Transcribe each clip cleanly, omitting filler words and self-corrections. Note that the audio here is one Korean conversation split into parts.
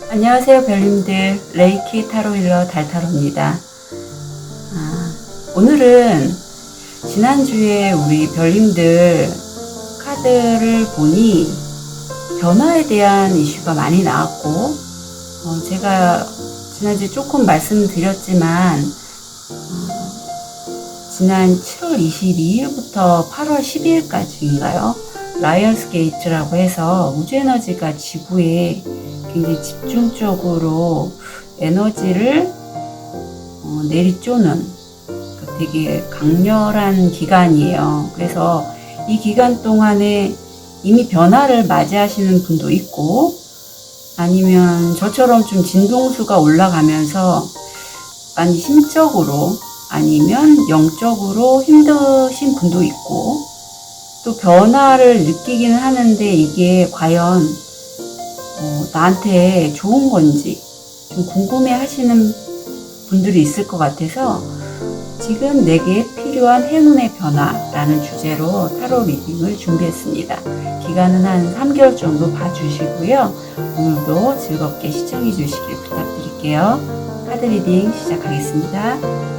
안녕하세요, 별님들. 레이키 타로 힐러 달타로입니다. 오늘은 지난주에 우리 별님들 카드를 보니 변화에 대한 이슈가 많이 나왔고, 제가 지난주에 조금 말씀드렸지만, 지난 7월 22일부터 8월 12일까지인가요? 라이언스 게이트라고 해서 우주에너지가 지구에 굉장히 집중적으로 에너지를 내리쪼는 되게 강렬한 기간이에요. 그래서 이 기간 동안에 이미 변화를 맞이하시는 분도 있고, 아니면 저처럼 좀 진동수가 올라가면서 많이 심적으로 아니면 영적으로 힘드신 분도 있고, 또 변화를 느끼기는 하는데 이게 과연 나한테 좋은 건지 좀 궁금해 하시는 분들이 있을 것 같아서 지금 내게 필요한 행운의 변화라는 주제로 타로 리딩을 준비했습니다. 기간은 한 3개월 정도 봐주시고요. 오늘도 즐겁게 시청해 주시길 부탁드릴게요. 카드 리딩 시작하겠습니다.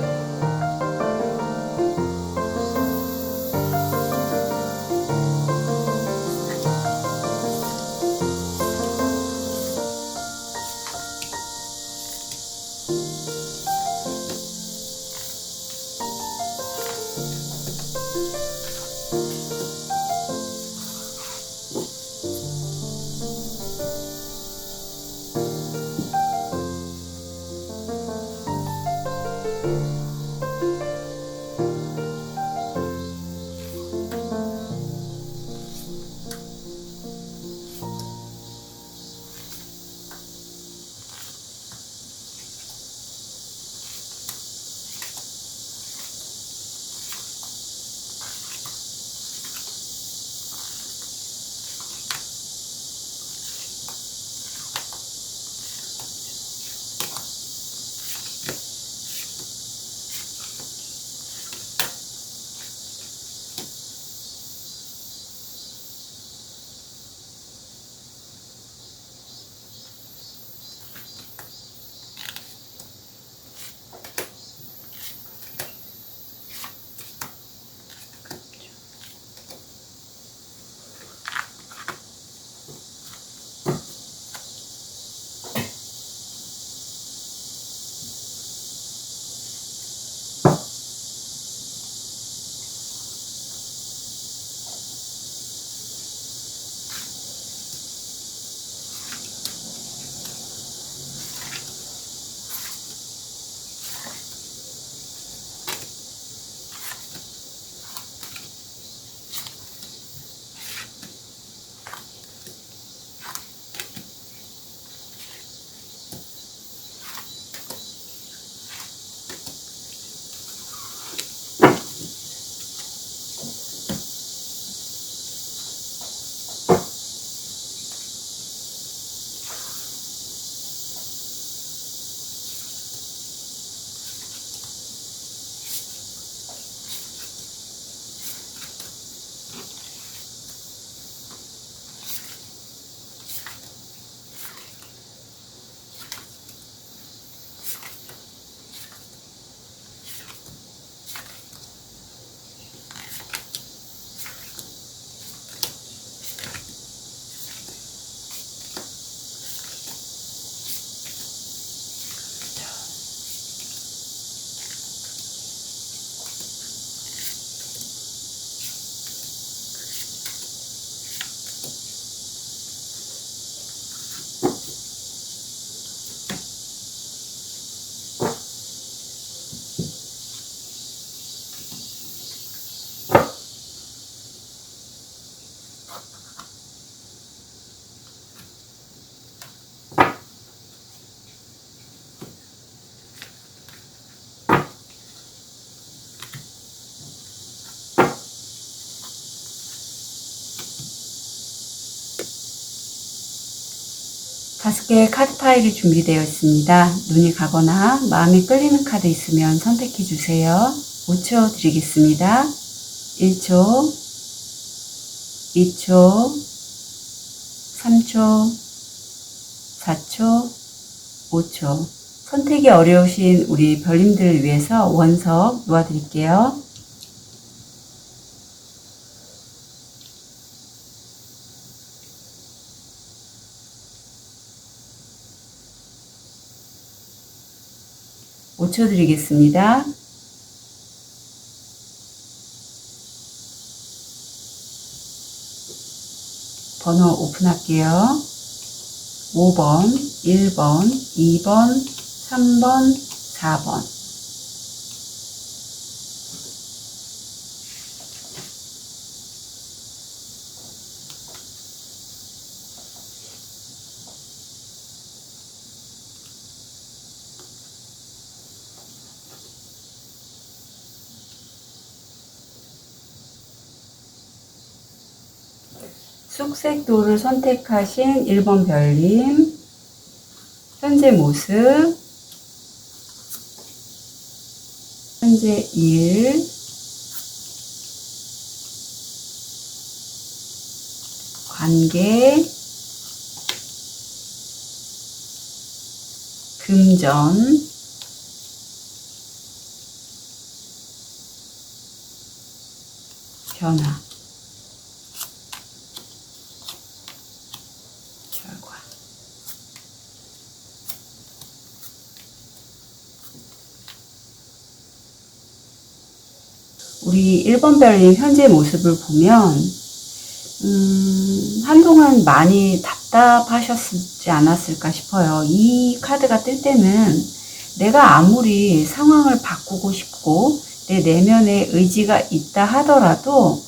다섯 개의 카드 파일이 준비되어 있습니다. 눈이 가거나 마음이 끌리는 카드 있으면 선택해 주세요. 5초 드리겠습니다. 1초, 2초, 3초, 4초, 5초. 선택이 어려우신 우리 별님들을 위해서 원석 놓아드릴게요. (5초) 드리겠습니다. 번호 오픈할게요. 5번, 1번, 2번, 3번, 4번. 쑥색도를 선택하신 1번 별님, 현재 모습, 현재 일, 관계, 금전, 변화, 결과. 우리 1번 별님 현재 모습을 보면 한동안 많이 답답하셨지 않았을까 싶어요. 이 카드가 뜰 때는 내가 아무리 상황을 바꾸고 싶고 내 내면에 의지가 있다 하더라도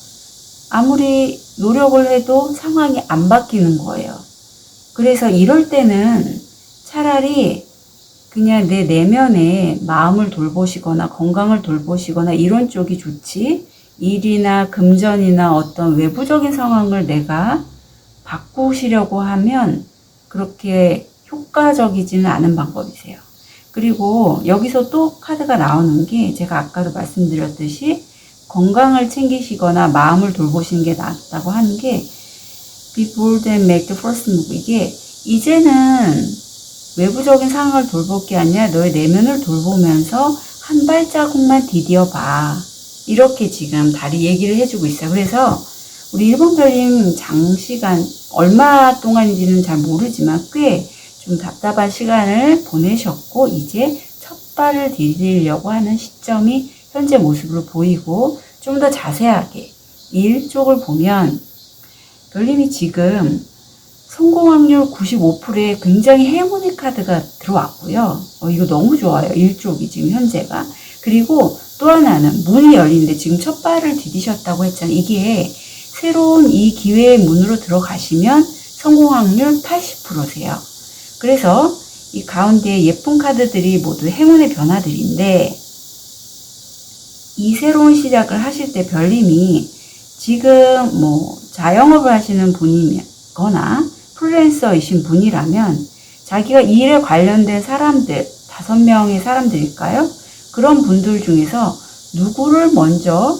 아무리 노력을 해도 상황이 안 바뀌는 거예요. 그래서 이럴 때는 차라리 그냥 내 내면에 마음을 돌보시거나 건강을 돌보시거나 이런 쪽이 좋지, 일이나 금전이나 어떤 외부적인 상황을 내가 바꾸시려고 하면 그렇게 효과적이지는 않은 방법이세요. 그리고 여기서 또 카드가 나오는 게 제가 아까도 말씀드렸듯이 건강을 챙기시거나 마음을 돌보시는 게 낫다고 하는 게 Be bold and make the first move. 이게 이제는 외부적인 상황을 돌볼 게 아니라 너의 내면을 돌보면서 한 발자국만 디뎌봐. 이렇게 지금 달이 얘기를 해주고 있어요. 그래서 우리 1번 별님 장시간 얼마 동안인지는 잘 모르지만 꽤 좀 답답한 시간을 보내셨고 이제 첫 발을 디디려고 하는 시점이 현재 모습으로 보이고 좀 더 자세하게 일 쪽을 보면 별님이 지금 성공 확률 95%에 굉장히 행운의 카드가 들어왔고요. 이거 너무 좋아요. 일 쪽이 지금 현재가. 그리고 또 하나는 문이 열리는데 지금 첫 발을 디디셨다고 했잖아요. 이게 새로운 이 기회의 문으로 들어가시면 성공 확률 80%세요. 그래서 이 가운데 예쁜 카드들이 모두 행운의 변화들인데 이 새로운 시작을 하실 때 별님이 지금 뭐 자영업을 하시는 분이거나 프리랜서이신 분이라면 자기가 일에 관련된 사람들, 5명의 사람들일까요? 그런 분들 중에서 누구를 먼저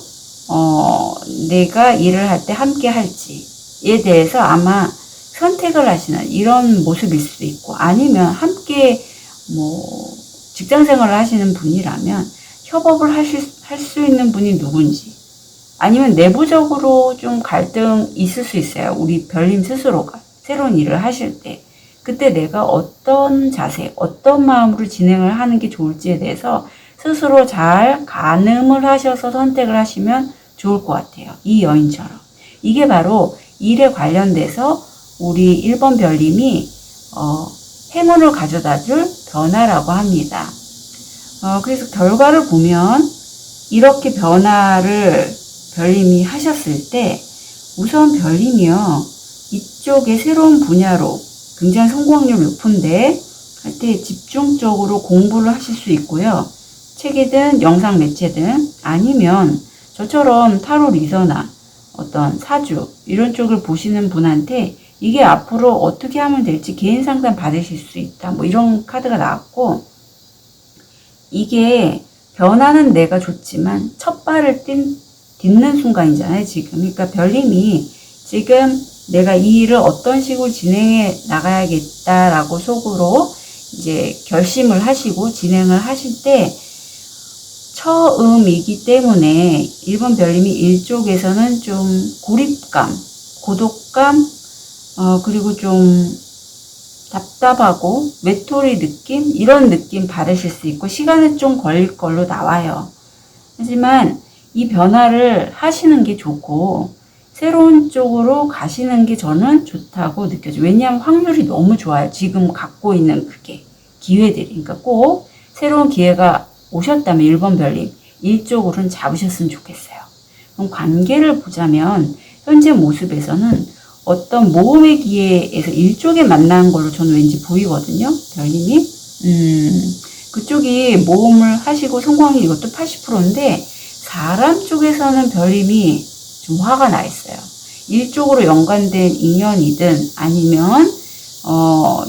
내가 일을 할 때 함께 할지에 대해서 아마 선택을 하시는 이런 모습일 수도 있고, 아니면 함께 뭐 직장 생활을 하시는 분이라면 협업을 할 수 있는 분이 누군지, 아니면 내부적으로 좀 갈등 있을 수 있어요. 우리 별님 스스로가 새로운 일을 하실 때 그때 내가 어떤 자세, 어떤 마음으로 진행을 하는 게 좋을지에 대해서 스스로 잘 가늠을 하셔서 선택을 하시면 좋을 것 같아요. 이 여인처럼. 이게 바로 일에 관련돼서 우리 1번 별님이 행운을 가져다 줄 변화라고 합니다. 그래서 결과를 보면 이렇게 변화를 별님이 하셨을 때 우선 별님이요, 이쪽에 새로운 분야로 굉장히 성공률 높은데 할 때 집중적으로 공부를 하실 수 있고요. 책이든 영상 매체든 아니면 저처럼 타로 리서나 어떤 사주 이런 쪽을 보시는 분한테 이게 앞으로 어떻게 하면 될지 개인 상담 받으실 수 있다. 뭐 이런 카드가 나왔고, 이게 변화는 내가 좋지만 첫 발을 딛는 순간이잖아요, 지금. 그러니까 별님이 지금 내가 이 일을 어떤 식으로 진행해 나가야겠다라고 속으로 이제 결심을 하시고 진행을 하실 때 처음이기 때문에 1번 별님이 일쪽에서는 좀 고립감, 고독감, 그리고 좀 답답하고 외톨이 느낌? 이런 느낌 받으실 수 있고 시간은 좀 걸릴 걸로 나와요. 하지만 이 변화를 하시는 게 좋고 새로운 쪽으로 가시는 게 저는 좋다고 느껴져요. 왜냐하면 확률이 너무 좋아요. 지금 갖고 있는 그게 기회들이. 그러니까 꼭 새로운 기회가 오셨다면 1번 별님 일쪽으로는 잡으셨으면 좋겠어요. 그럼 관계를 보자면 현재 모습에서는 어떤 모험의 기회에서 일쪽에 만난 걸로 저는 왠지 보이거든요. 별님이. 그쪽이 모험을 하시고 성공이 이것도 80%인데 사람 쪽에서는 별님이 좀 화가 나 있어요. 일쪽으로 연관된 인연이든 아니면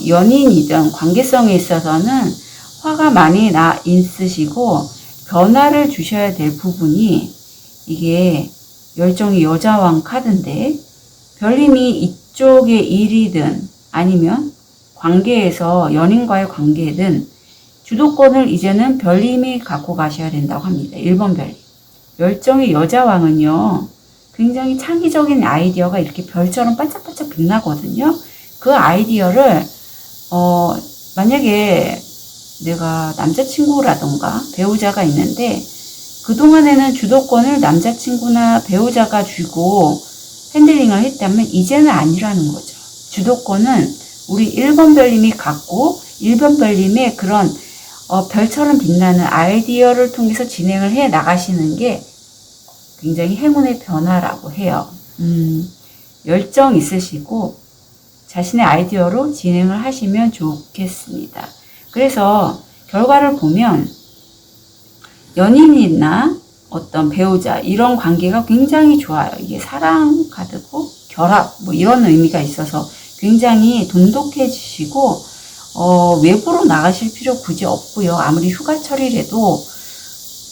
연인이든 관계성에 있어서는 화가 많이 나 있으시고 변화를 주셔야 될 부분이 이게 열정이 여자왕 카드인데 별님이 이쪽의 일이든 아니면 관계에서 연인과의 관계든 주도권을 이제는 별님이 갖고 가셔야 된다고 합니다. 1번 별님. 열정의 여자왕은요. 굉장히 창의적인 아이디어가 이렇게 별처럼 반짝반짝 빛나거든요. 그 아이디어를 만약에 내가 남자친구라던가 배우자가 있는데 그동안에는 주도권을 남자친구나 배우자가 쥐고 핸들링을 했다면 이제는 아니라는 거죠. 주도권은 우리 1번 별님이 갖고 1번 별님의 그런 별처럼 빛나는 아이디어를 통해서 진행을 해 나가시는 게 굉장히 행운의 변화라고 해요. 열정 있으시고 자신의 아이디어로 진행을 하시면 좋겠습니다. 그래서 결과를 보면 연인이나 어떤 배우자 이런 관계가 굉장히 좋아요. 이게 사랑 카드고 결합 뭐 이런 의미가 있어서 굉장히 돈독해지시고 외부로 나가실 필요 굳이 없고요. 아무리 휴가철이라도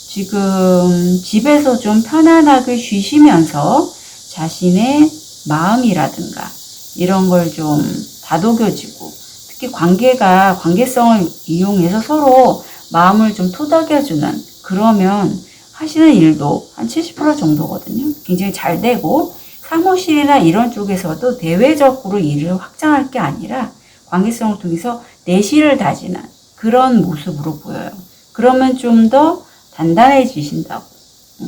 지금 집에서 좀 편안하게 쉬시면서 자신의 마음이라든가 이런 걸 좀 다독여지고 특히 관계성을 이용해서 서로 마음을 좀 토닥여주는 그러면 하시는 일도 한 70% 정도거든요. 굉장히 잘 되고 사무실이나 이런 쪽에서도 대외적으로 일을 확장할 게 아니라 관계성을 통해서 내실을 다지는 그런 모습으로 보여요. 그러면 좀 더 단단해지신다고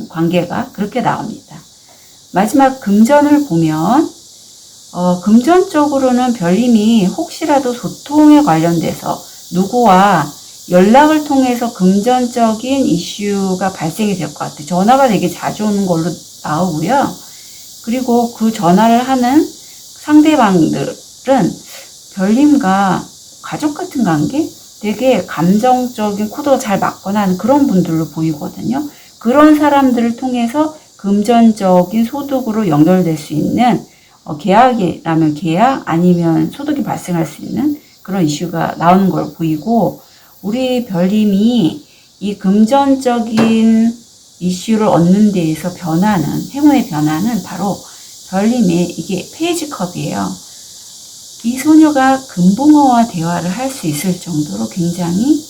관계가 그렇게 나옵니다. 마지막 금전을 보면 금전적으로는 별님이 혹시라도 소통에 관련돼서 누구와 연락을 통해서 금전적인 이슈가 발생이 될 것 같아요. 전화가 되게 자주 오는 걸로 나오고요. 그리고 그 전화를 하는 상대방들은 별님과 가족 같은 관계? 되게 감정적인 코드가 잘 맞거나 하는 그런 분들로 보이거든요. 그런 사람들을 통해서 금전적인 소득으로 연결될 수 있는 계약이라면 계약 아니면 소득이 발생할 수 있는 그런 이슈가 나오는 걸 보이고 우리 별님이 이 금전적인 이슈를 얻는 데에서 행운의 변화는 바로 별님의 이게 페이지 컵이에요. 이 소녀가 금붕어와 대화를 할 수 있을 정도로 굉장히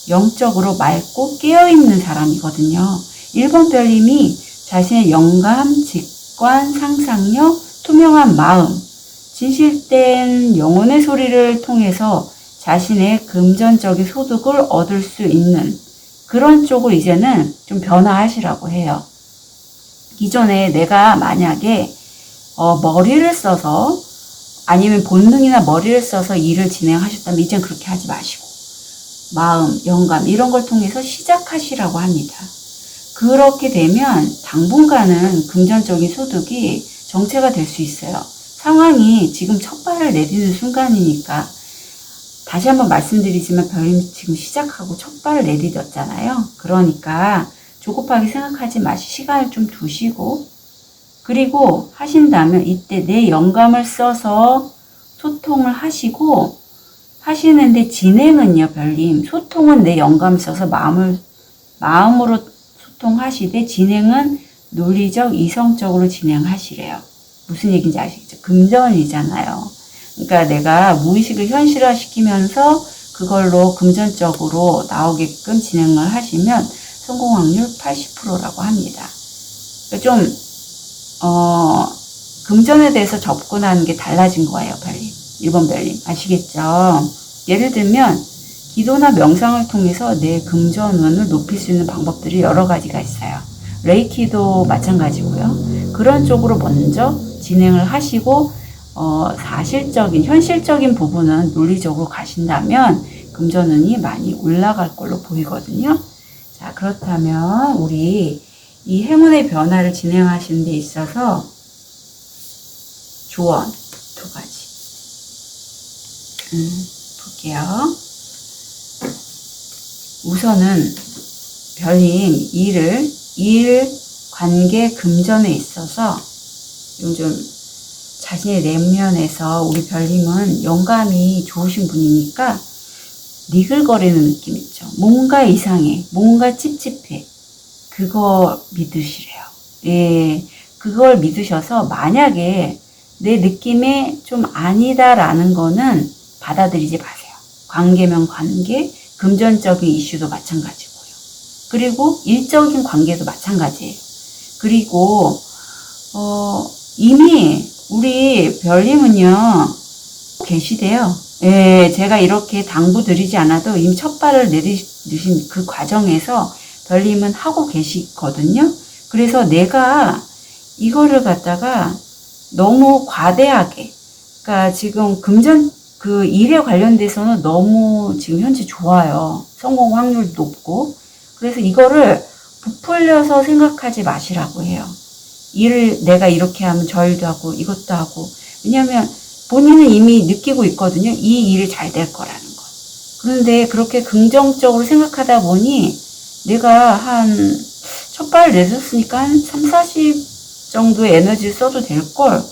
영적으로 맑고 깨어있는 사람이거든요. 1번 별님이 자신의 영감, 직관, 상상력, 투명한 마음, 진실된 영혼의 소리를 통해서 자신의 금전적인 소득을 얻을 수 있는 그런 쪽을 이제는 좀 변화하시라고 해요. 기존에 내가 만약에 머리를 써서 아니면 본능이나 머리를 써서 일을 진행하셨다면 이젠 그렇게 하지 마시고 마음, 영감 이런 걸 통해서 시작하시라고 합니다. 그렇게 되면 당분간은 금전적인 소득이 정체가 될 수 있어요. 상황이 지금 첫 발을 내디는 순간이니까 다시 한번 말씀드리지만 별님 지금 시작하고 첫 발을 내디뎠잖아요. 그러니까 조급하게 생각하지 마시고 시간을 좀 두시고 그리고 하신다면 이때 내 영감을 써서 소통을 하시고 하시는데 진행은요 별님 소통은 내 영감을 써서 마음으로 소통하시되 진행은 논리적 이성적으로 진행하시래요. 무슨 얘기인지 아시겠죠? 금전이잖아요. 그러니까 내가 무의식을 현실화시키면서 그걸로 금전적으로 나오게끔 진행을 하시면 성공 확률 80%라고 합니다. 그러니까 좀 금전에 대해서 접근하는 게 달라진 거예요, 별님. 1번 별님. 아시겠죠? 예를 들면 기도나 명상을 통해서 내 금전운을 높일 수 있는 방법들이 여러 가지가 있어요. 레이키도 마찬가지고요. 그런 쪽으로 먼저 진행을 하시고 사실적인, 현실적인 부분은 논리적으로 가신다면 금전운이 많이 올라갈 걸로 보이거든요. 자, 그렇다면 우리 이 행운의 변화를 진행하시는 데 있어서 조언 2가지 볼게요. 우선은 별님 일, 관계, 금전에 있어서 요즘 자신의 내면에서 우리 별님은 영감이 좋으신 분이니까 니글거리는 느낌 있죠. 뭔가 이상해, 뭔가 찝찝해. 그거 믿으시래요. 예, 그걸 믿으셔서 만약에 내 느낌에 좀 아니다라는 거는 받아들이지 마세요. 관계면 관계, 금전적인 이슈도 마찬가지고요. 그리고 일적인 관계도 마찬가지예요. 그리고 이미 우리 별님은요 계시대요. 예, 제가 이렇게 당부 드리지 않아도 이미 첫 발을 내디디신 그 과정에서 별님은 하고 계시거든요. 그래서 내가 이거를 갖다가 너무 과대하게, 그러니까 지금 금전 그 일에 관련돼서는 너무 지금 현재 좋아요. 성공 확률 높고. 그래서 이거를 부풀려서 생각하지 마시라고 해요. 일을 내가 이렇게 하면 저 일도 하고 이것도 하고. 왜냐하면 본인은 이미 느끼고 있거든요. 이 일이 잘 될 거라는 거. 그런데 그렇게 긍정적으로 생각하다 보니 내가 한 첫발을 내줬으니까 한 3, 40 정도의 에너지를 써도 될 걸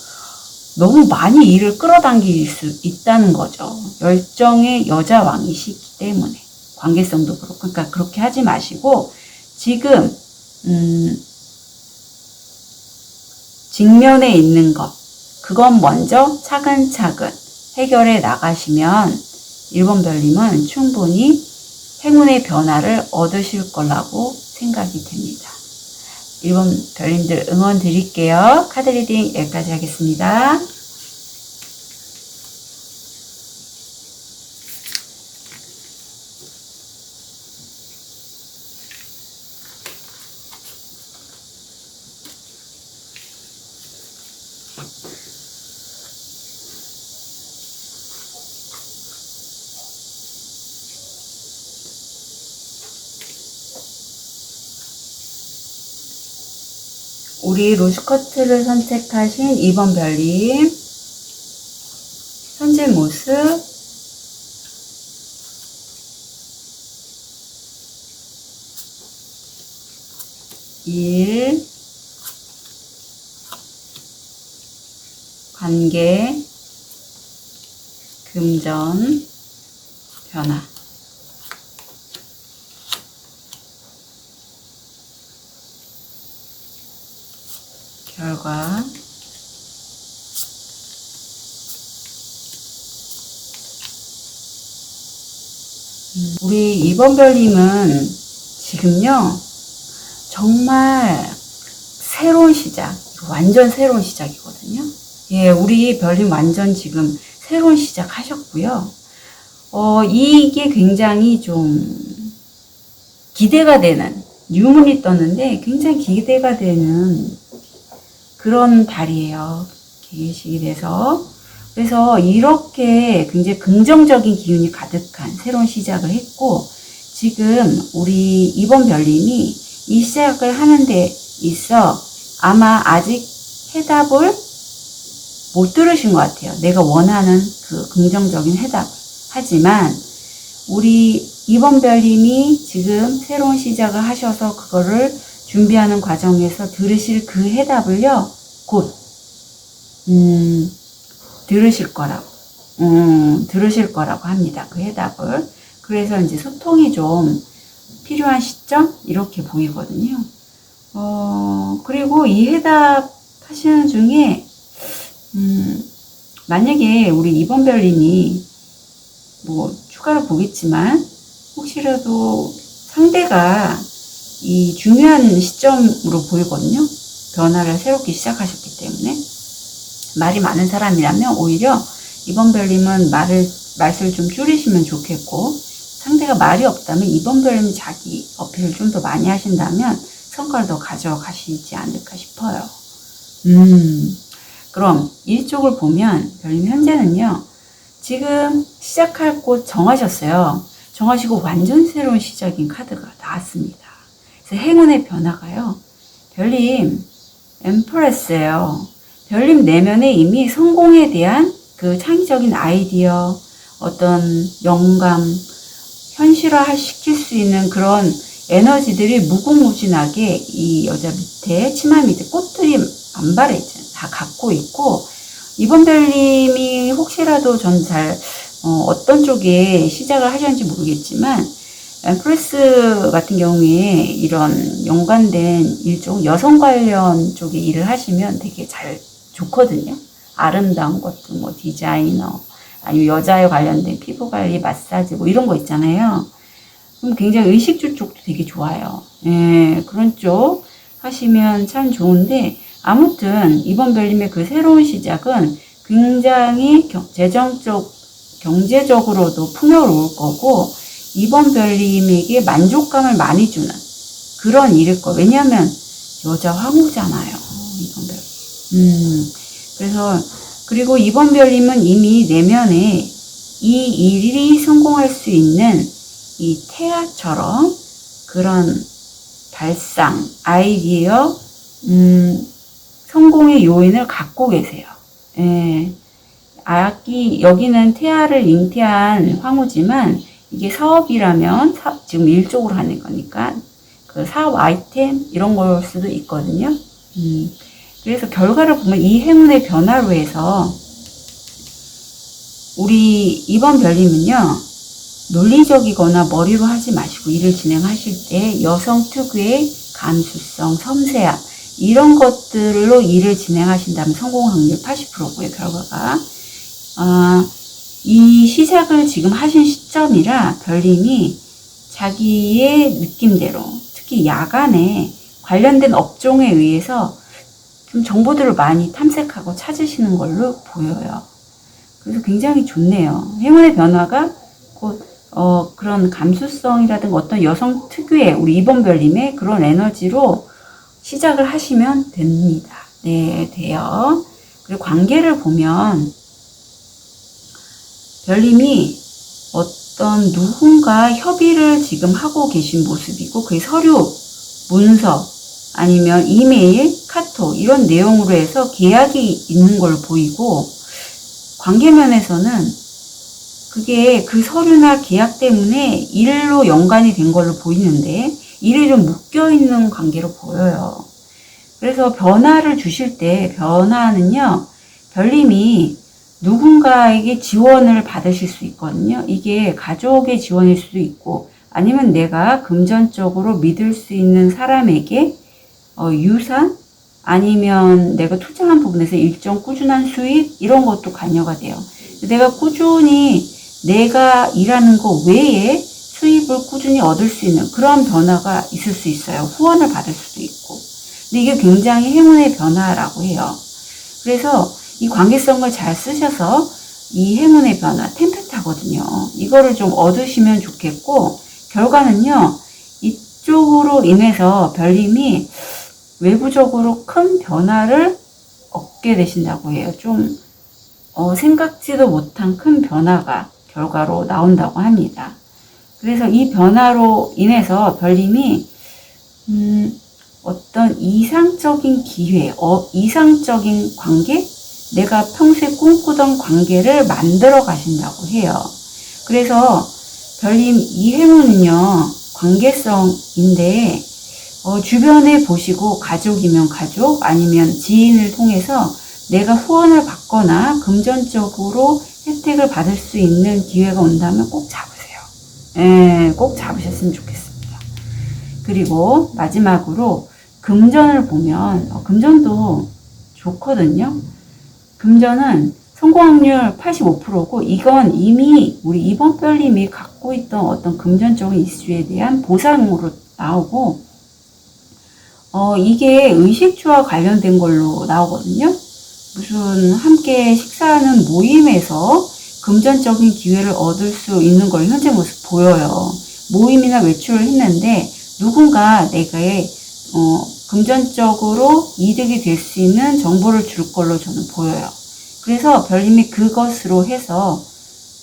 너무 많이 일을 끌어당길 수 있다는 거죠. 열정의 여자왕이시기 때문에. 관계성도 그렇고. 그러니까 그렇게 하지 마시고 지금 직면에 있는 것, 그건 먼저 차근차근 해결해 나가시면 1번 별님은 충분히 행운의 변화를 얻으실 거라고 생각이 됩니다. 1번 별님들 응원 드릴게요. 카드 리딩 여기까지 하겠습니다. 우리 로즈커트를 선택하신 2번 별님, 현재 모습, 일, 관계, 금전, 변화. 결과 우리 2번 별님은 지금요 정말 새로운 시작, 완전 새로운 시작이거든요. 예, 우리 별님 완전 지금 새로운 시작 하셨고요. 이게 굉장히 좀 기대가 되는, 유문이 떴는데 굉장히 기대가 되는 그런 달이에요. 계시게 돼서. 그래서 이렇게 굉장히 긍정적인 기운이 가득한 새로운 시작을 했고, 지금 우리 2번 별님이 이 시작을 하는 데 있어 아마 아직 해답을 못 들으신 것 같아요. 내가 원하는 그 긍정적인 해답. 하지만 우리 2번 별님이 지금 새로운 시작을 하셔서 그거를 준비하는 과정에서 들으실 그 해답을요, 곧 들으실 거라고 합니다. 그 해답을. 그래서 이제 소통이 좀 필요한 시점? 이렇게 보이거든요. 그리고 이 해답 하시는 중에 만약에 우리 2번 별님이 뭐 추가로 보겠지만 혹시라도 상대가 이 중요한 시점으로 보이거든요. 변화를 새롭게 시작하셨기 때문에 말이 많은 사람이라면 오히려 2번 별님은 말을 좀 줄이시면 좋겠고, 상대가 말이 없다면 2번 별님이 자기 어필을 좀 더 많이 하신다면 성과를 더 가져가시지 않을까 싶어요. 그럼 일쪽을 보면 별님 현재는요, 지금 시작할 곳 정하셨어요. 정하시고 완전 새로운 시작인 카드가 나왔습니다. 그래서 행운의 변화가요, 별님 엠프레스예요. 별님 내면에 이미 성공에 대한 그 창의적인 아이디어, 어떤 영감, 현실화 시킬 수 있는 그런 에너지들이 무궁무진하게 이 여자 밑에, 치마 밑에 꽃들이 만발해 있잖아요. 다 갖고 있고, 이번 별님이 혹시라도 전 어떤 쪽에 시작을 하셨는지 모르겠지만, 엠프레스 같은 경우에 이런 연관된 일종 여성 관련 쪽에 일을 하시면 되게 잘 좋거든요. 아름다운 것도 뭐 디자이너, 아니면 여자에 관련된 피부 관리, 마사지 뭐 이런 거 있잖아요. 그럼 굉장히 의식주 쪽도 되게 좋아요. 예, 그런 쪽 하시면 참 좋은데, 아무튼 이번 별님의 그 새로운 시작은 굉장히 경제적으로도 풍요로울 거고, 이번 별님에게 만족감을 많이 주는 그런 일일 거예요. 왜냐하면 여자 황후잖아요. 이번 별님. 그래서 그리고 이번 별님은 이미 내면에 이 일이 성공할 수 있는 이 태아처럼 그런 발상, 아이디어, 성공의 요인을 갖고 계세요. 예. 여기는 태아를 잉태한 황후지만 이게 사업이라면 지금 일적으로 하는 거니까 그 사업 아이템 이런 걸 수도 있거든요. 그래서 결과를 보면 이 행운의 변화로 해서 우리 이번 별님은요, 논리적이거나 머리로 하지 마시고 일을 진행하실 때 여성 특유의 감수성, 섬세함 이런 것들로 일을 진행하신다면 성공 확률 80%고요. 결과가 이 시작을 지금 하신 시점이라 별님이 자기의 느낌대로, 특히 야간에 관련된 업종에 의해서 좀 정보들을 많이 탐색하고 찾으시는 걸로 보여요. 그래서 굉장히 좋네요. 행운의 변화가 곧 그런 감수성이라든가 어떤 여성 특유의 우리 이번 별님의 그런 에너지로 시작을 하시면 됩니다. 네, 돼요. 그리고 관계를 보면 별님이 어떤 누군가 협의를 지금 하고 계신 모습이고, 그게 서류, 문서, 아니면 이메일, 카톡 이런 내용으로 해서 계약이 있는 걸 보이고, 관계면에서는 그게 그 서류나 계약 때문에 일로 연관이 된 걸로 보이는데 일이 좀 묶여있는 관계로 보여요. 그래서 변화를 주실 때 변화는요, 별님이 누군가에게 지원을 받으실 수 있거든요. 이게 가족의 지원일 수도 있고, 아니면 내가 금전적으로 믿을 수 있는 사람에게 유산, 아니면 내가 투자한 부분에서 일정 꾸준한 수익 이런 것도 관여가 돼요. 내가 꾸준히 내가 일하는 거 외에 수입을 꾸준히 얻을 수 있는 그런 변화가 있을 수 있어요. 후원을 받을 수도 있고. 근데 이게 굉장히 행운의 변화라고 해요. 그래서 이 관계성을 잘 쓰셔서 이 행운의 변화, 템페타거든요. 이거를 좀 얻으시면 좋겠고, 결과는요, 이쪽으로 인해서 별님이 외부적으로 큰 변화를 얻게 되신다고 해요. 좀 생각지도 못한 큰 변화가 결과로 나온다고 합니다. 그래서 이 변화로 인해서 별님이 어떤 이상적인 기회, 이상적인 관계, 내가 평소에 꿈꾸던 관계를 만들어 가신다고 해요. 그래서 별님 이 행운은요, 관계성인데 주변에 보시고 가족이면 가족, 아니면 지인을 통해서 내가 후원을 받거나 금전적으로 혜택을 받을 수 있는 기회가 온다면 꼭 잡으세요. 예, 꼭 잡으셨으면 좋겠습니다. 그리고 마지막으로 금전을 보면 금전도 좋거든요. 금전은 성공 확률 85%고 이건 이미 우리 이번 별님이 갖고 있던 어떤 금전적인 이슈에 대한 보상으로 나오고 이게 의식주와 관련된 걸로 나오거든요. 무슨 함께 식사하는 모임에서 금전적인 기회를 얻을 수 있는 걸 현재 모습 보여요. 모임이나 외출을 했는데 누군가 내게 금전적으로 이득이 될 수 있는 정보를 줄 걸로 저는 보여요. 그래서 별님이 그것으로 해서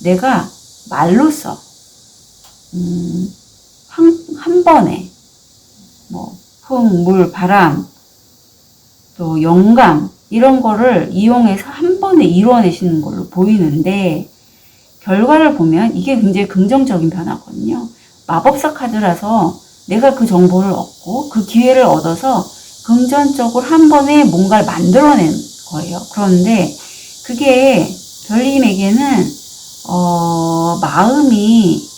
내가 말로써 한 번에 뭐 풍, 물, 바람, 또 영감 이런 거를 이용해서 한 번에 이루어내시는 걸로 보이는데 결과를 보면 이게 굉장히 긍정적인 변화거든요. 마법사 카드라서 내가 그 정보를 얻고 그 기회를 얻어서 금전적으로 한 번에 뭔가를 만들어낸 거예요. 그런데 그게 별님에게는 마음이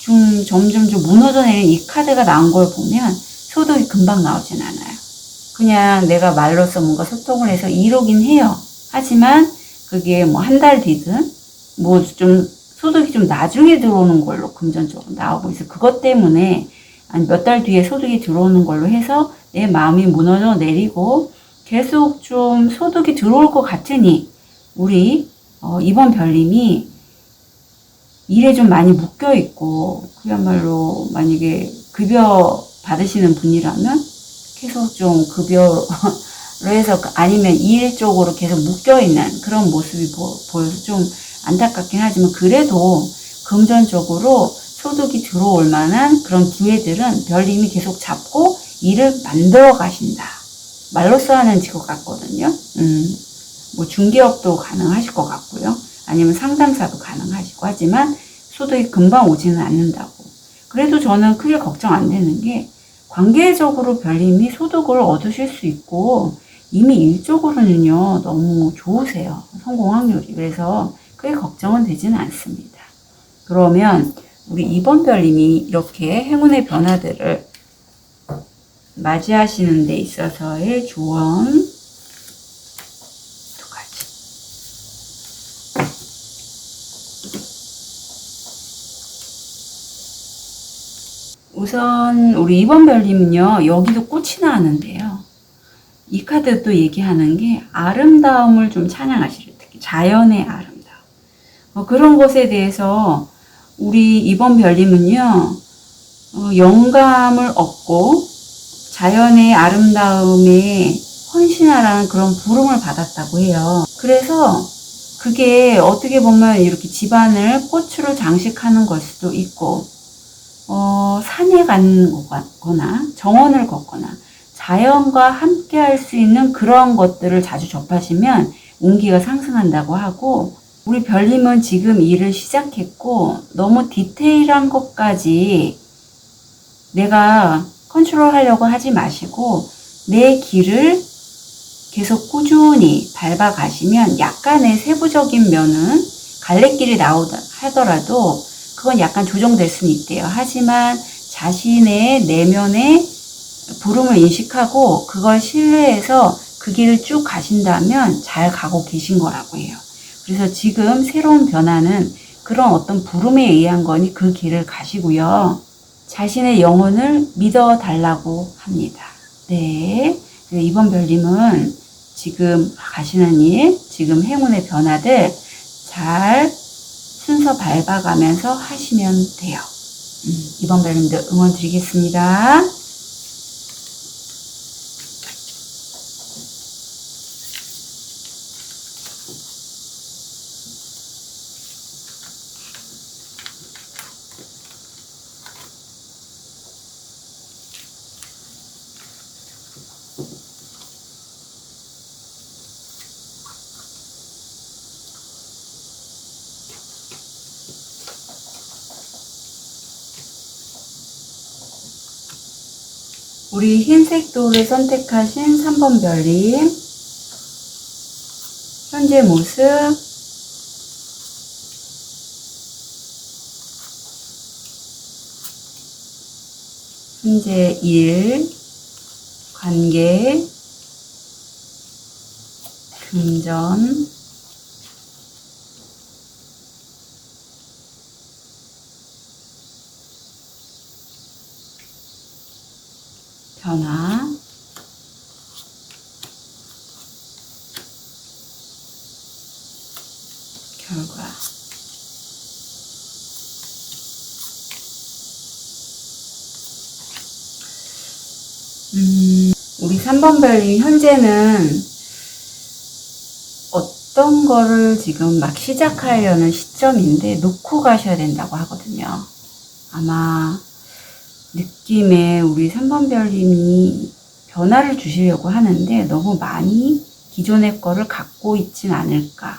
좀 점점 좀 무너져 내리는 이 카드가 나온 걸 보면 소득이 금방 나오진 않아요. 그냥 내가 말로써 뭔가 소통을 해서 이루긴 해요. 하지만 그게 뭐 한 달 뒤든 뭐 좀 소득이 좀 나중에 들어오는 걸로 금전적으로 나오고 있어요. 그것 때문에 몇 달 뒤에 소득이 들어오는 걸로 해서 내 마음이 무너져 내리고 계속 좀 소득이 들어올 것 같으니 우리 이번 별님이 일에 좀 많이 묶여 있고 그야말로 만약에 급여 받으시는 분이라면 계속 좀 급여로 해서 아니면 일 쪽으로 계속 묶여 있는 그런 모습이 보여서 좀 안타깝긴 하지만 그래도 금전적으로 소득이 들어올 만한 그런 기회들은 별님이 계속 잡고 일을 만들어 가신다. 말로써 하는 직업 같거든요. 뭐 중개업도 가능하실 것 같고요. 아니면 상담사도 가능하시고 하지만 소득이 금방 오지는 않는다고. 그래도 저는 크게 걱정 안 되는 게 관계적으로 별님이 소득을 얻으실 수 있고 이미 일적으로는요 너무 좋으세요. 성공 확률이. 그래서 크게 걱정은 되지는 않습니다. 그러면 우리 이번 별님이 이렇게 행운의 변화들을 맞이하시는 데 있어서의 조언 두 가지. 우선 우리 이번 별님은요 여기도 꽃이 나왔는데요. 이 카드도 얘기하는 게 아름다움을 좀 찬양하시를, 특히 자연의 아름다움. 그런 것에 대해서 우리 이번 별님은요 영감을 얻고 자연의 아름다움에 헌신하라는 그런 부름을 받았다고 해요. 그래서 그게 어떻게 보면 이렇게 집안을 꽃으로 장식하는 걸 수도 있고 산에 가거나 정원을 걷거나 자연과 함께 할 수 있는 그런 것들을 자주 접하시면 운기가 상승한다고 하고 우리 별님은 지금 일을 시작했고 너무 디테일한 것까지 내가 컨트롤 하려고 하지 마시고 내 길을 계속 꾸준히 밟아 가시면 약간의 세부적인 면은 갈래길이 나오다 하더라도 그건 약간 조정될 수는 있대요. 하지만 자신의 내면의 부름을 인식하고 그걸 신뢰해서 그 길을 쭉 가신다면 잘 가고 계신 거라고 해요. 그래서 지금 새로운 변화는 그런 어떤 부름에 의한 거니 그 길을 가시고요. 자신의 영혼을 믿어 달라고 합니다. 네. 이번 별님은 지금 가시는 일, 지금 행운의 변화들 잘 순서 밟아가면서 하시면 돼요. 이번 별님도 응원 드리겠습니다. 우리 흰색 돌을 선택하신 3번 별님 현재 모습 현재 일, 관계, 금전, 변화, 결과. 우리 3번 별님 현재는 어떤 거를 지금 막 시작하려는 시점인데 놓고 가셔야 된다고 하거든요. 아마 느낌에 우리 3번 별님이 변화를 주시려고 하는데 너무 많이 기존의 거를 갖고 있진 않을까.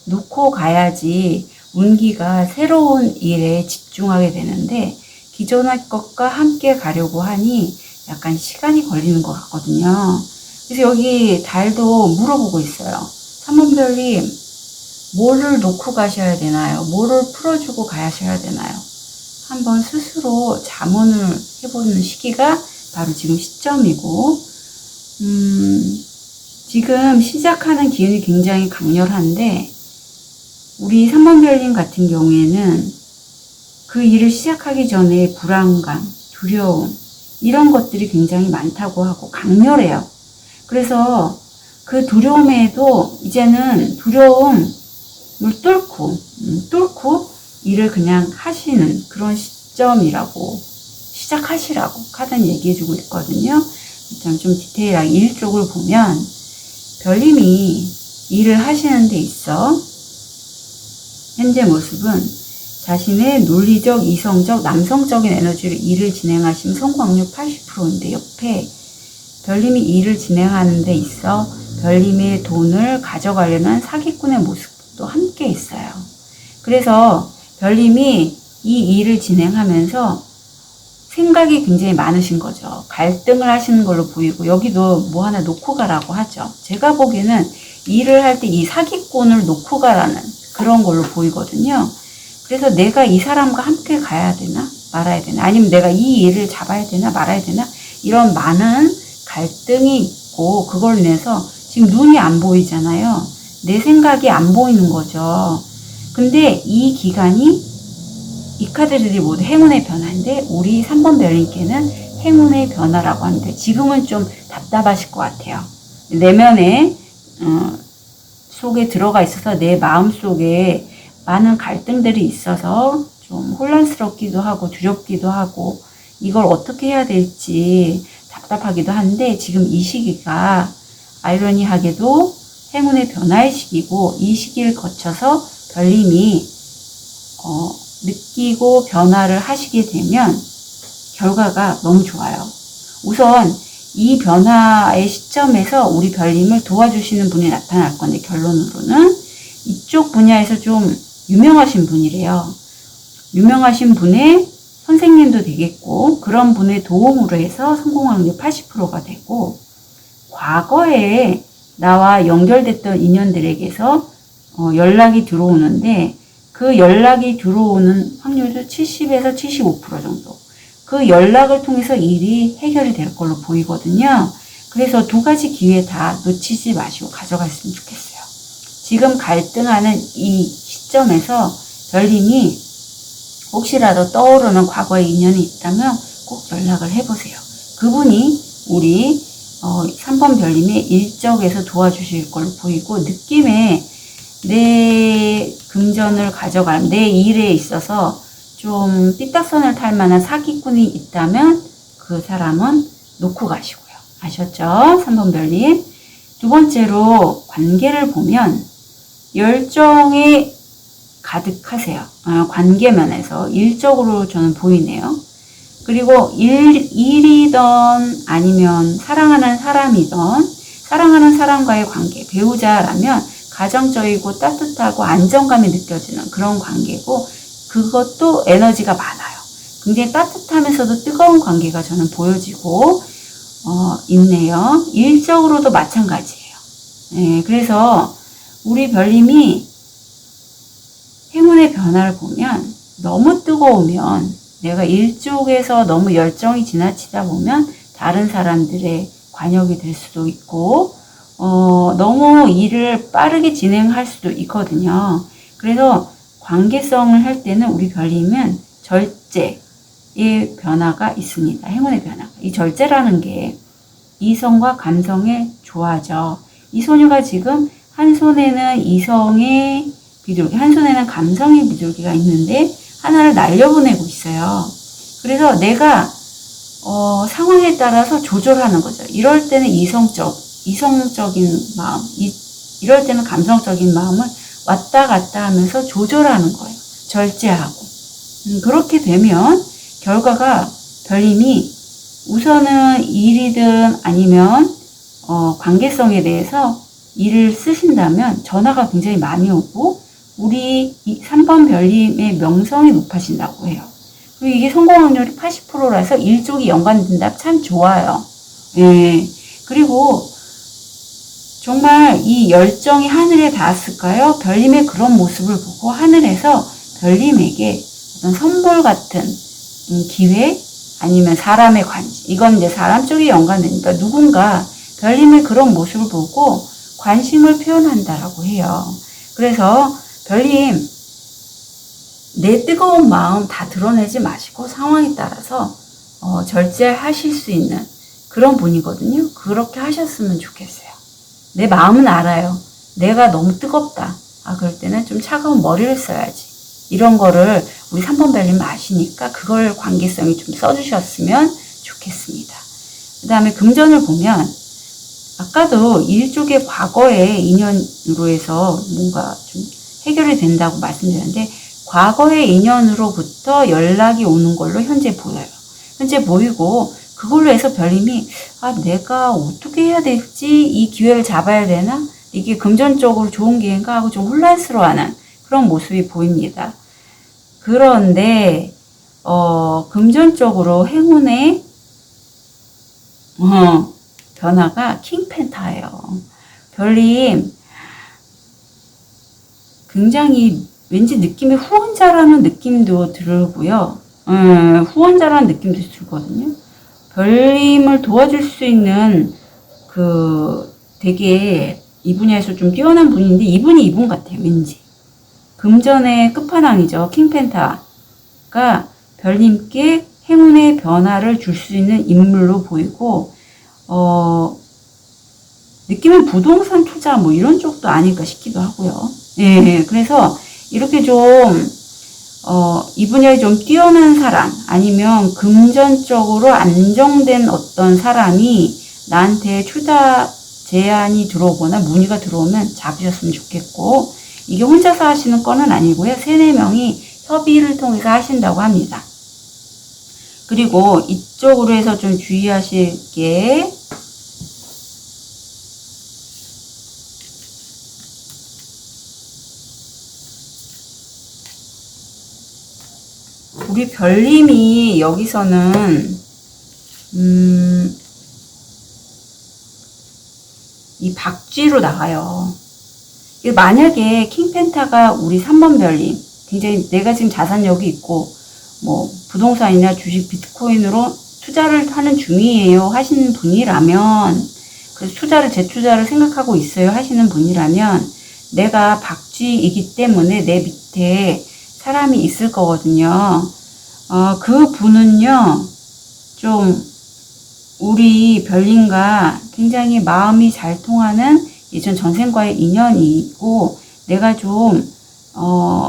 놓고 가야지 운기가 새로운 일에 집중하게 되는데 기존의 것과 함께 가려고 하니 약간 시간이 걸리는 것 같거든요. 그래서 여기 달도 물어보고 있어요. 3번 별님, 뭐를 놓고 가셔야 되나요? 뭐를 풀어주고 가셔야 되나요? 한번 스스로 자문을 해보는 시기가 바로 지금 시점이고, 지금 시작하는 기운이 굉장히 강렬한데, 우리 3번 별님 같은 경우에는 그 일을 시작하기 전에 불안감, 두려움, 이런 것들이 굉장히 많다고 하고 강렬해요. 그래서 그 두려움에도 이제는 두려움을 뚫고 일을 그냥 하시는 그런 시점이라고, 시작하시라고 카드는 얘기해주고 있거든요. 좀 디테일하게 일 쪽을 보면 별님이 일을 하시는 데 있어 현재 모습은 자신의 논리적, 이성적, 남성적인 에너지로 일을 진행하시면 성공률 80%인데 옆에 별님이 일을 진행하는 데 있어 별님의 돈을 가져가려는 사기꾼의 모습도 함께 있어요. 그래서 별님이 이 일을 진행하면서 생각이 굉장히 많으신 거죠. 갈등을 하시는 걸로 보이고 여기도 뭐 하나 놓고 가라고 하죠. 제가 보기에는 일을 할 때 이 사기꾼을 놓고 가라는 그런 걸로 보이거든요. 그래서 내가 이 사람과 함께 가야 되나 말아야 되나, 아니면 내가 이 일을 잡아야 되나 말아야 되나, 이런 많은 갈등이 있고 그걸 인해서 지금 눈이 안 보이잖아요. 내 생각이 안 보이는 거죠. 근데 이 기간이, 이 카드들이 모두 행운의 변화인데 우리 3번 별님께는 행운의 변화라고 하는데 지금은 좀 답답하실 것 같아요. 내면에 속에 들어가 있어서 내 마음 속에 많은 갈등들이 있어서 좀 혼란스럽기도 하고 두렵기도 하고 이걸 어떻게 해야 될지 답답하기도 한데, 지금 이 시기가 아이러니하게도 행운의 변화의 시기고 이 시기를 거쳐서 별님이 느끼고 변화를 하시게 되면 결과가 너무 좋아요. 우선 이 변화의 시점에서 우리 별님을 도와주시는 분이 나타날 건데, 결론으로는 이쪽 분야에서 좀 유명하신 분이래요. 유명하신 분의 선생님도 되겠고 그런 분의 도움으로 해서 성공 확률 80%가 되고, 과거에 나와 연결됐던 인연들에게서 연락이 들어오는데 그 연락이 들어오는 확률도 70에서 75% 정도, 그 연락을 통해서 일이 해결이 될 걸로 보이거든요. 그래서 두 가지 기회 다 놓치지 마시고 가져갔으면 좋겠어요. 지금 갈등하는 이 시점에서 별님이 혹시라도 떠오르는 과거의 인연이 있다면 꼭 연락을 해보세요. 그분이 우리 3번 별님의 일적에서 도와주실 걸로 보이고, 느낌에 내 금전을 가져갈, 내 일에 있어서 좀 삐딱선을 탈 만한 사기꾼이 있다면 그 사람은 놓고 가시고요. 아셨죠? 3번 별님. 두 번째로 관계를 보면 열정이 가득하세요. 관계면에서 일적으로 저는 보이네요. 그리고 일이던 아니면 사랑하는 사람이던, 사랑하는 사람과의 관계, 배우자라면 가정적이고 따뜻하고 안정감이 느껴지는 그런 관계고, 그것도 에너지가 많아요. 굉장히 따뜻하면서도 뜨거운 관계가 저는 보여지고 있네요. 일적으로도 마찬가지예요. 네, 그래서 우리 별님이 행운의 변화를 보면 너무 뜨거우면, 내가 일쪽에서 너무 열정이 지나치다 보면 다른 사람들의 관역이 될 수도 있고, 너무 일을 빠르게 진행할 수도 있거든요. 그래서 관계성을 할 때는 우리 별님은 절제의 변화가 있습니다. 행운의 변화가. 이 절제라는 게 이성과 감성의 조화죠. 이 소녀가 지금 한 손에는 이성의 비둘기, 한 손에는 감성의 비둘기가 있는데 하나를 날려보내고 있어요. 그래서 내가 상황에 따라서 조절하는 거죠. 이럴 때는 이성적인 마음, 이럴 때는 감성적인 마음을 왔다 갔다 하면서 조절하는 거예요. 절제하고. 그렇게 되면 결과가 별님이 우선은 일이든 아니면 관계성에 대해서 일을 쓰신다면 전화가 굉장히 많이 오고 우리 3번 별님의 명성이 높아진다고 해요. 그리고 이게 성공 확률이 80%라서 일쪽이 연관된다. 참 좋아요. 예. 그리고 정말 이 열정이 하늘에 닿았을까요? 별님의 그런 모습을 보고 하늘에서 별님에게 어떤 선물 같은 기회 아니면 사람의 관심, 이건 이제 사람 쪽에 연관되니까 누군가 별님의 그런 모습을 보고 관심을 표현한다라고 해요. 그래서 별님 내 뜨거운 마음 다 드러내지 마시고 상황에 따라서 절제하실 수 있는 그런 분이거든요. 그렇게 하셨으면 좋겠어요. 내 마음은 알아요. 내가 너무 뜨겁다. 그럴 때는 좀 차가운 머리를 써야지. 이런 거를 우리 3번 별님 아시니까 그걸 관계성이 좀 써주셨으면 좋겠습니다. 그 다음에 금전을 보면 아까도 일쪽의 과거의 인연으로 해서 뭔가 좀 해결이 된다고 말씀드렸는데 과거의 인연으로부터 연락이 오는 걸로 현재 보여요. 현재 보이고 그걸로 해서 별님이 내가 어떻게 해야 될지 이 기회를 잡아야 되나? 이게 금전적으로 좋은 기회인가 하고 좀 혼란스러워하는 그런 모습이 보입니다. 그런데 금전적으로 행운의 변화가 킹펜타예요. 별님 굉장히 왠지 느낌이 후원자라는 느낌도 들고요. 후원자라는 느낌도 들거든요. 별님을 도와줄 수 있는 되게 이 분야에서 좀 뛰어난 분인데 이분이 이분 같아요. 왠지. 금전의 끝판왕이죠. 킹펜타가 별님께 행운의 변화를 줄 수 있는 인물로 보이고 느낌은 부동산 투자 뭐 이런 쪽도 아닐까 싶기도 하고요. 예, 그래서 이렇게 좀 이 분야에 좀 뛰어난 사람 아니면 금전적으로 안정된 어떤 사람이 나한테 투자 제안이 들어오거나 문의가 들어오면 잡으셨으면 좋겠고 이게 혼자서 하시는 건은 아니고요. 3-4명이 협의를 통해서 하신다고 합니다. 그리고 이쪽으로 해서 좀 주의하실 게 우리 별님이 여기서는 이 박쥐로 나가요. 만약에 킹펜타가 우리 3번 별님 굉장히 내가 지금 자산력이 있고 뭐 부동산이나 주식 비트코인으로 투자를 하는 중이에요 하시는 분이라면 그래서 재투자를 생각하고 있어요 하시는 분이라면 내가 박쥐이기 때문에 내 밑에 사람이 있을 거거든요. 그 분은요 좀 우리 별님과 굉장히 마음이 잘 통하는 예전 전생과의 인연이고 내가 좀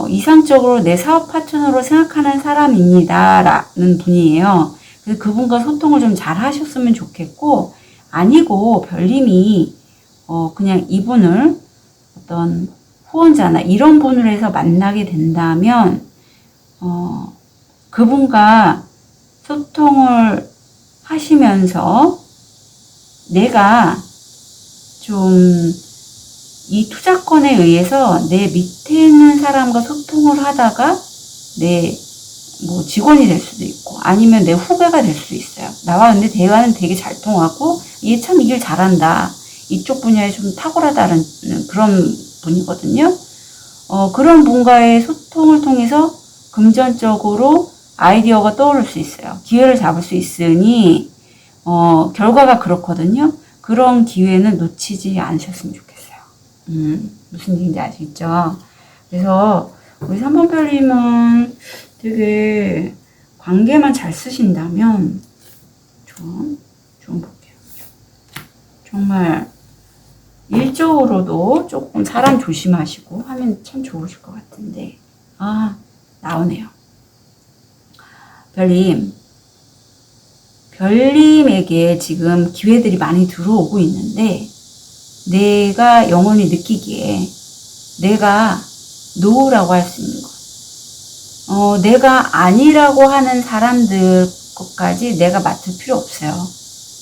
이상적으로 내 사업 파트너로 생각하는 사람입니다 라는 분이에요. 그래서 그분과 소통을 좀 잘 하셨으면 좋겠고 아니고 별님이 그냥 이분을 어떤 후원자나 이런 분을 해서 만나게 된다면 그분과 소통을 하시면서 내가 좀 이 투자권에 의해서 내 밑에 있는 사람과 소통을 하다가 내 뭐 직원이 될 수도 있고 아니면 내 후배가 될 수도 있어요. 나와 근데 대화는 되게 잘 통하고 얘 참 이 일 잘한다. 이쪽 분야에 좀 탁월하다는 그런 분이거든요. 그런 분과의 소통을 통해서 금전적으로 아이디어가 떠오를 수 있어요. 기회를 잡을 수 있으니 결과가 그렇거든요. 그런 기회는 놓치지 않으셨으면 좋겠어요. 무슨 얘기인지 아시겠죠? 그래서 우리 3번 별님은 되게 관계만 잘 쓰신다면 좀 볼게요. 정말 일적으로도 조금 사람 조심하시고 하면 참 좋으실 것 같은데, 나오네요. 별님에게 지금 기회들이 많이 들어오고 있는데, 내가 영원히 느끼기에 내가 노라고 할 수 있는 것, 내가 아니라고 하는 사람들 것까지 내가 맡을 필요 없어요.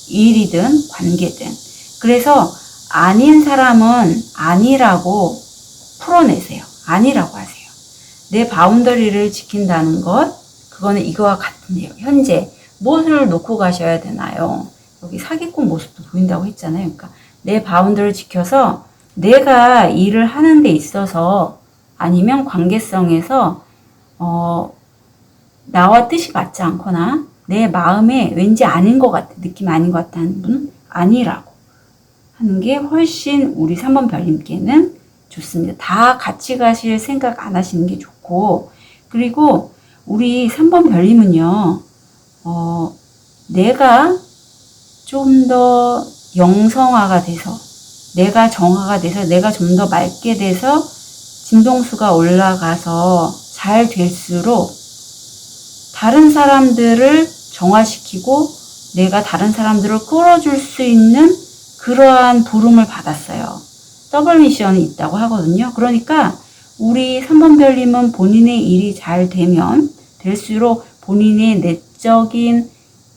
일이든 관계든. 그래서 아닌 사람은 아니라고 풀어내세요. 아니라고 하세요. 내 바운더리를 지킨다는 것, 그거는 이거와 같은데요. 현재 무엇을 놓고 가셔야 되나요? 여기 사기꾼 모습도 보인다고 했잖아요. 그러니까 내 바운더리를 지켜서 내가 일을 하는 데 있어서 아니면 관계성에서 나와 뜻이 맞지 않거나 내 마음에 왠지 아닌 것 같아, 느낌 아닌 것 같다는 분은 아니라고 하는 게 훨씬 우리 3번 별님께는 좋습니다. 다 같이 가실 생각 안 하시는 게 좋고, 그리고 우리 3번 별님은요, 내가 좀 더 영성화가 돼서, 내가 정화가 돼서, 내가 좀 더 맑게 돼서 진동수가 올라가서 잘 될수록 다른 사람들을 정화시키고 내가 다른 사람들을 끌어줄 수 있는 그러한 부름을 받았어요. 더블 미션이 있다고 하거든요. 그러니까 우리 3번 별님은 본인의 일이 잘 되면 될수록 본인의 내적인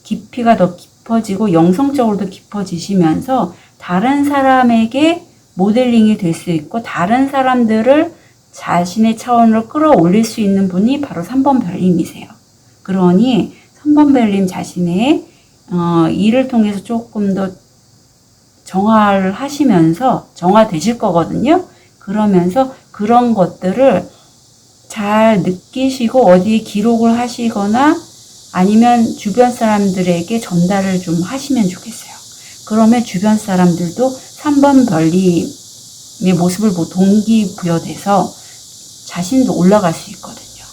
깊이가 더 깊어지고 영성적으로도 깊어지시면서 다른 사람에게 모델링이 될 수 있고 다른 사람들을 자신의 차원으로 끌어올릴 수 있는 분이 바로 3번 별님이세요. 그러니 3번 별님 자신의 일을 통해서 조금 더 정화를 하시면서 정화되실 거거든요. 그러면서 그런 것들을 잘 느끼시고 어디에 기록을 하시거나 아니면 주변 사람들에게 전달을 좀 하시면 좋겠어요. 그러면 주변 사람들도 3번 별님의 모습을 동기부여돼서 자신도 올라갈 수 있거든요.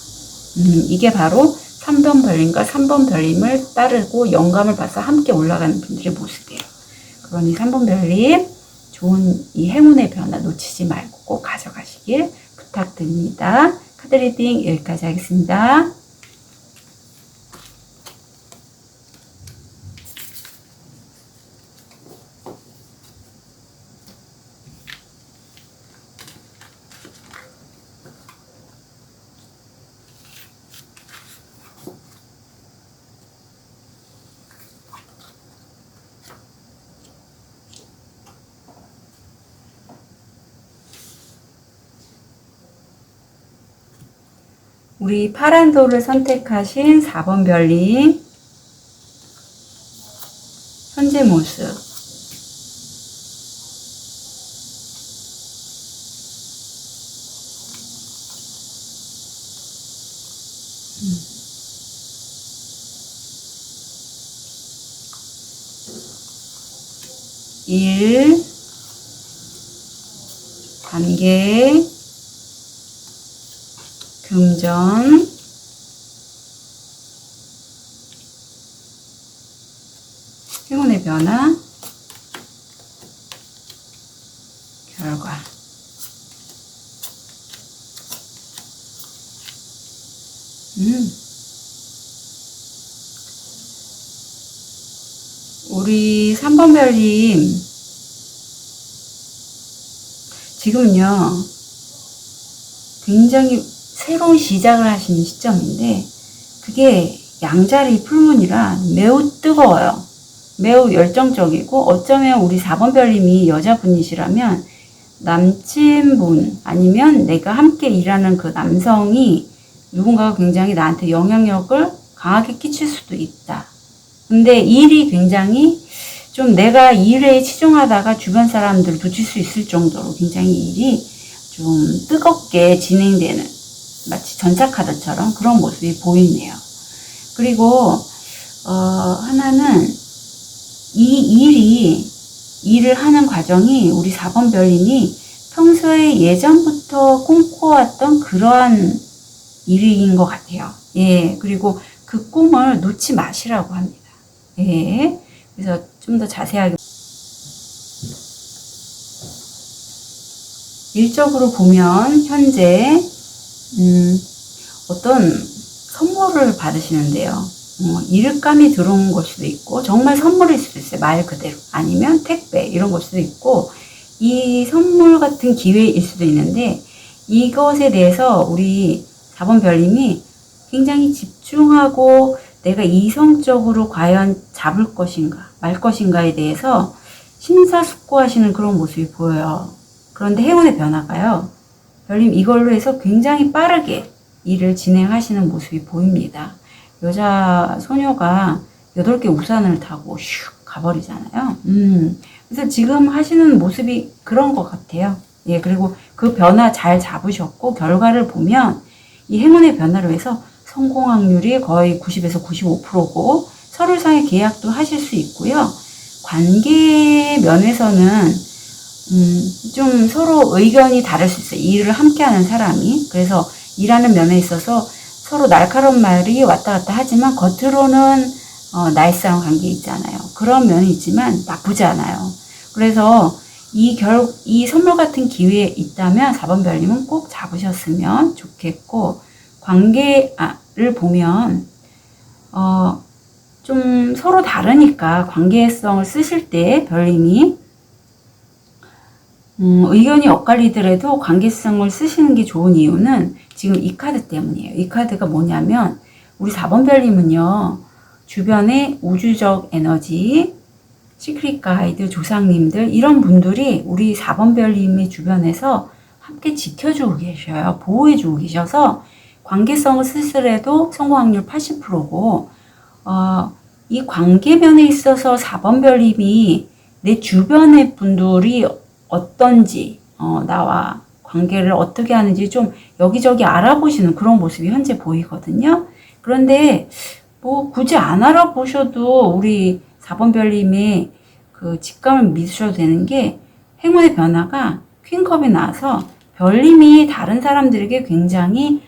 이게 바로 3번 별님과 3번 별님을 따르고 영감을 받아서 함께 올라가는 분들의 모습이에요. 그러니 3번 별님 좋은 이 행운의 변화 놓치지 말고 꼭 가져가시길 부탁드립니다. 카드 리딩 여기까지 하겠습니다. 우리 파란 돌을 선택하신 4번 별님 현재 모습 일 관계 금전 행운의 변화 결과 우리 3번 별님 지금요 굉장히 새로운 시작을 하시는 시점인데 그게 양자리 풀문이라 매우 뜨거워요. 매우 열정적이고 어쩌면 우리 4번 별님이 여자분이시라면 남친분 아니면 내가 함께 일하는 그 남성이 누군가가 굉장히 나한테 영향력을 강하게 끼칠 수도 있다. 근데 일이 굉장히 좀 내가 일에 치중하다가 주변 사람들을 놓칠 수 있을 정도로 굉장히 일이 좀 뜨겁게 진행되는 마치 전차카드처럼 그런 모습이 보이네요. 그리고 하나는 이 일이 일을 하는 과정이 우리 4번 별님이 평소에 예전부터 꿈꿔왔던 그러한 일인 것 같아요. 예, 그리고 그 꿈을 놓지 마시라고 합니다. 예, 그래서 좀 더 자세하게 일적으로 보면 현재 어떤 선물을 받으시는데요. 일감이 들어온 걸 수도 있고 정말 선물일 수도 있어요. 말 그대로. 아니면 택배 이런 걸 수도 있고 이 선물 같은 기회일 수도 있는데 이것에 대해서 우리 4번 별님이 굉장히 집중하고 내가 이성적으로 과연 잡을 것인가 말 것인가에 대해서 심사숙고하시는 그런 모습이 보여요. 그런데 행운의 변화가요. 별님 이걸로 해서 굉장히 빠르게 일을 진행하시는 모습이 보입니다. 여자 소녀가 8개 우산을 타고 슉 가버리잖아요. 그래서 지금 하시는 모습이 그런 것 같아요. 예, 그리고 그 변화 잘 잡으셨고, 결과를 보면 이 행운의 변화로 해서 성공 확률이 거의 90에서 95%고, 서류상의 계약도 하실 수 있고요. 관계 면에서는 좀 서로 의견이 다를 수 있어요. 일을 함께 하는 사람이. 그래서 일하는 면에 있어서 서로 날카로운 말이 왔다 갔다 하지만 겉으로는 나이스한 관계 있잖아요. 그런 면이 있지만 나쁘지 않아요. 그래서 이 선물 같은 기회에 있다면 4번 별님은 꼭 잡으셨으면 좋겠고, 관계를 보면 좀 서로 다르니까 관계성을 쓰실 때 별님이 의견이 엇갈리더라도 관계성을 쓰시는 게 좋은 이유는 지금 이 카드 때문이에요. 이 카드가 뭐냐면 우리 4번 별님은요. 주변에 우주적 에너지, 시크릿 가이드, 조상님들 이런 분들이 우리 4번 별님의 주변에서 함께 지켜주고 계셔요. 보호해주고 계셔서 관계성을 쓰더라도 성공 확률 80%고 이 관계면에 있어서 4번 별님이 내 주변의 분들이 어떤지 나와 관계를 어떻게 하는지 좀 여기저기 알아보시는 그런 모습이 현재 보이거든요. 그런데 뭐 굳이 안 알아보셔도 우리 4번 별님의 그 직감을 믿으셔도 되는 게 행운의 변화가 퀸컵이 나와서 별님이 다른 사람들에게 굉장히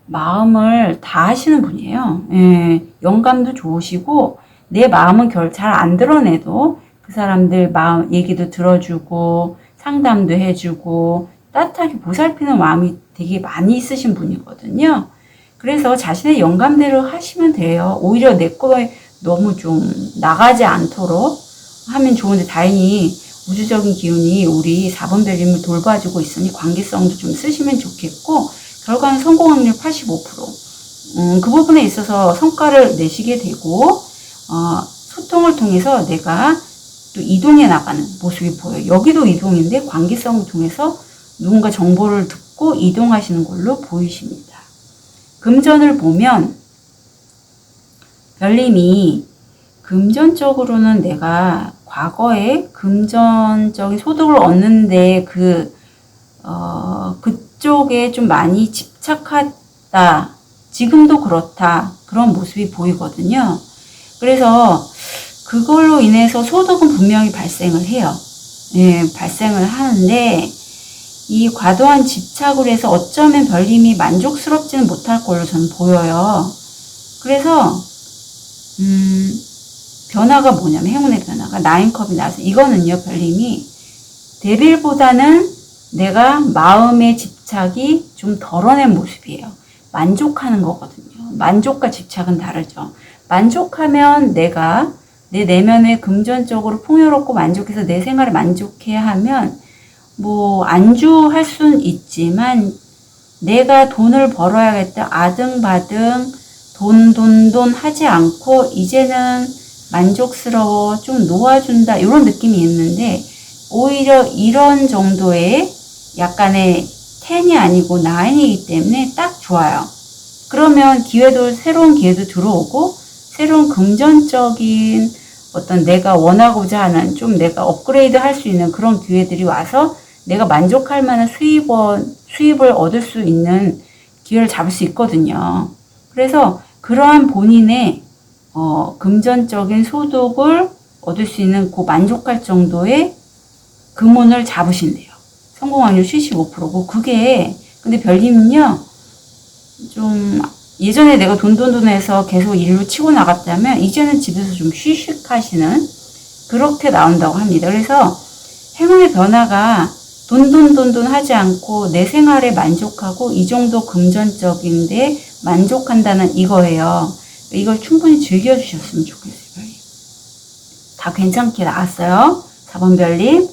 마음을 다 하시는 분이에요. 예, 영감도 좋으시고 내 마음은 잘 안 드러내도 그 사람들 마음 얘기도 들어주고 상담도 해주고 따뜻하게 보살피는 마음이 되게 많이 있으신 분이거든요. 그래서 자신의 영감대로 하시면 돼요. 오히려 내 거에 너무 좀 나가지 않도록 하면 좋은데 다행히 우주적인 기운이 우리 4번 별님을 돌봐주고 있으니 관계성도 좀 쓰시면 좋겠고 결과는 성공 확률 85%. 그 부분에 있어서 성과를 내시게 되고 소통을 통해서 내가 또 이동해 나가는 모습이 보여요. 여기도 이동인데 관계성을 통해서 누군가 정보를 듣고 이동하시는 걸로 보이십니다. 금전을 보면 별님이 금전적으로는 내가 과거에 금전적인 소득을 얻는데 그쪽에 좀 많이 집착했다. 지금도 그렇다. 그런 모습이 보이거든요. 그래서 그걸로 인해서 소득은 분명히 발생을 해요. 예, 발생을 하는데 이 과도한 집착을 해서 어쩌면 별님이 만족스럽지는 못할 걸로 저는 보여요. 그래서 변화가 뭐냐면 행운의 변화가 9컵이 나와서 이거는요 별님이 데빌보다는 내가 마음의 집착이 좀 덜어낸 모습이에요. 만족하는 거거든요. 만족과 집착은 다르죠. 만족하면 내가 내 내면에 금전적으로 풍요롭고 만족해서 내 생활을 만족해야 하면 뭐 안주할 수는 있지만 내가 돈을 벌어야겠다 아등바등 돈 하지 않고 이제는 만족스러워 좀 놓아준다 이런 느낌이 있는데 오히려 이런 정도의 약간의 10이 아니고 9이기 때문에 딱 좋아요. 그러면 새로운 기회도 들어오고 새로운 금전적인 어떤 내가 원하고자 하는 좀 내가 업그레이드 할 수 있는 그런 기회들이 와서 내가 만족할 만한 수입을 얻을 수 있는 기회를 잡을 수 있거든요. 그래서 그러한 본인의 금전적인 소득을 얻을 수 있는 그 만족할 정도의 금운을 잡으신대요. 성공 확률 75%고 그게 근데 별님은요 좀 예전에 내가 돈 해서 계속 일로 치고 나갔다면 이제는 집에서 좀 휴식하시는 그렇게 나온다고 합니다. 그래서 행운의 변화가 돈 하지 않고 내 생활에 만족하고 이 정도 금전적인데 만족한다는 이거예요. 이걸 충분히 즐겨주셨으면 좋겠어요. 별님. 다 괜찮게 나왔어요. 4번 별님.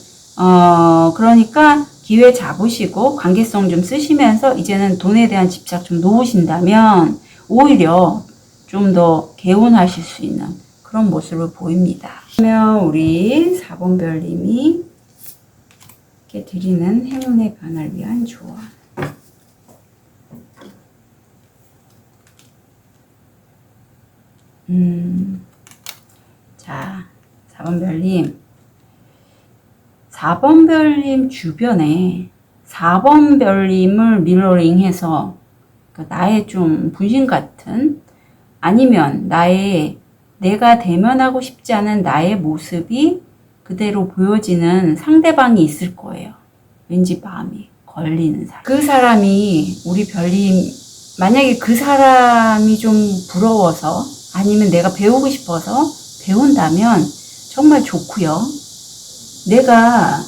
그러니까 기회 잡으시고 관계성 좀 쓰시면서 이제는 돈에 대한 집착 좀 놓으신다면 오히려 좀 더 개운하실 수 있는 그런 모습을 보입니다. 그러면 우리 4번 별님이 이렇게 드리는 행운의 변화를 위한 조언. 자, 4번 별님. 4번 별님 주변에 4번 별님을 미러링해서 나의 좀 분신 같은 아니면 내가 대면하고 싶지 않은 나의 모습이 그대로 보여지는 상대방이 있을 거예요. 왠지 마음이 걸리는 사람. 그 사람이 우리 별님 만약에 그 사람이 좀 부러워서 아니면 내가 배우고 싶어서 배운다면 정말 좋고요. 내가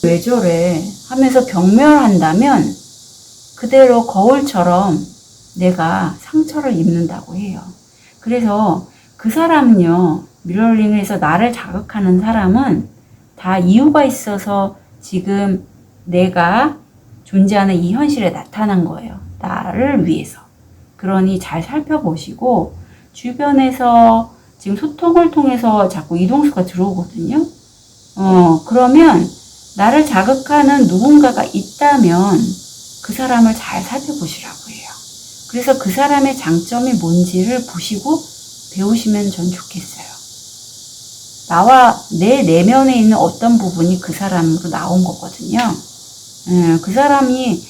왜 저래 하면서 경멸한다면 그대로 거울처럼 내가 상처를 입는다고 해요. 그래서 그 사람은요, 미러링에서 나를 자극하는 사람은 다 이유가 있어서 지금 내가 존재하는 이 현실에 나타난 거예요. 나를 위해서. 그러니 잘 살펴보시고 주변에서 지금 소통을 통해서 자꾸 이동수가 들어오거든요. 그러면 나를 자극하는 누군가가 있다면 그 사람을 잘 살펴보시라고 해요. 그래서 그 사람의 장점이 뭔지를 보시고 배우시면 전 좋겠어요. 나와 내 내면에 있는 어떤 부분이 그 사람으로 나온 거거든요. 그 사람이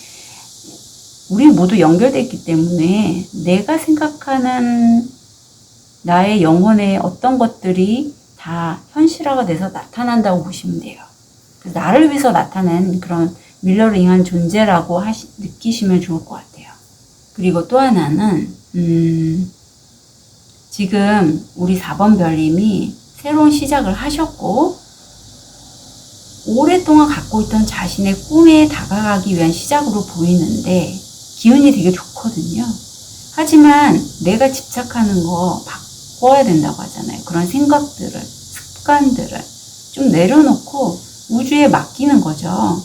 우리 모두 연결되어 있기 때문에 내가 생각하는 나의 영혼의 어떤 것들이 다 현실화가 돼서 나타난다고 보시면 돼요. 그래서 나를 위해서 나타낸 그런 미러링한 존재라고 느끼시면 좋을 것 같아요. 그리고 또 하나는 지금 우리 4번 별님이 새로운 시작을 하셨고 오랫동안 갖고 있던 자신의 꿈에 다가가기 위한 시작으로 보이는데 기운이 되게 좋거든요. 하지만 내가 집착하는 거 바꿔야 된다고 하잖아요. 그런 생각들을, 습관들을 좀 내려놓고 우주에 맡기는 거죠.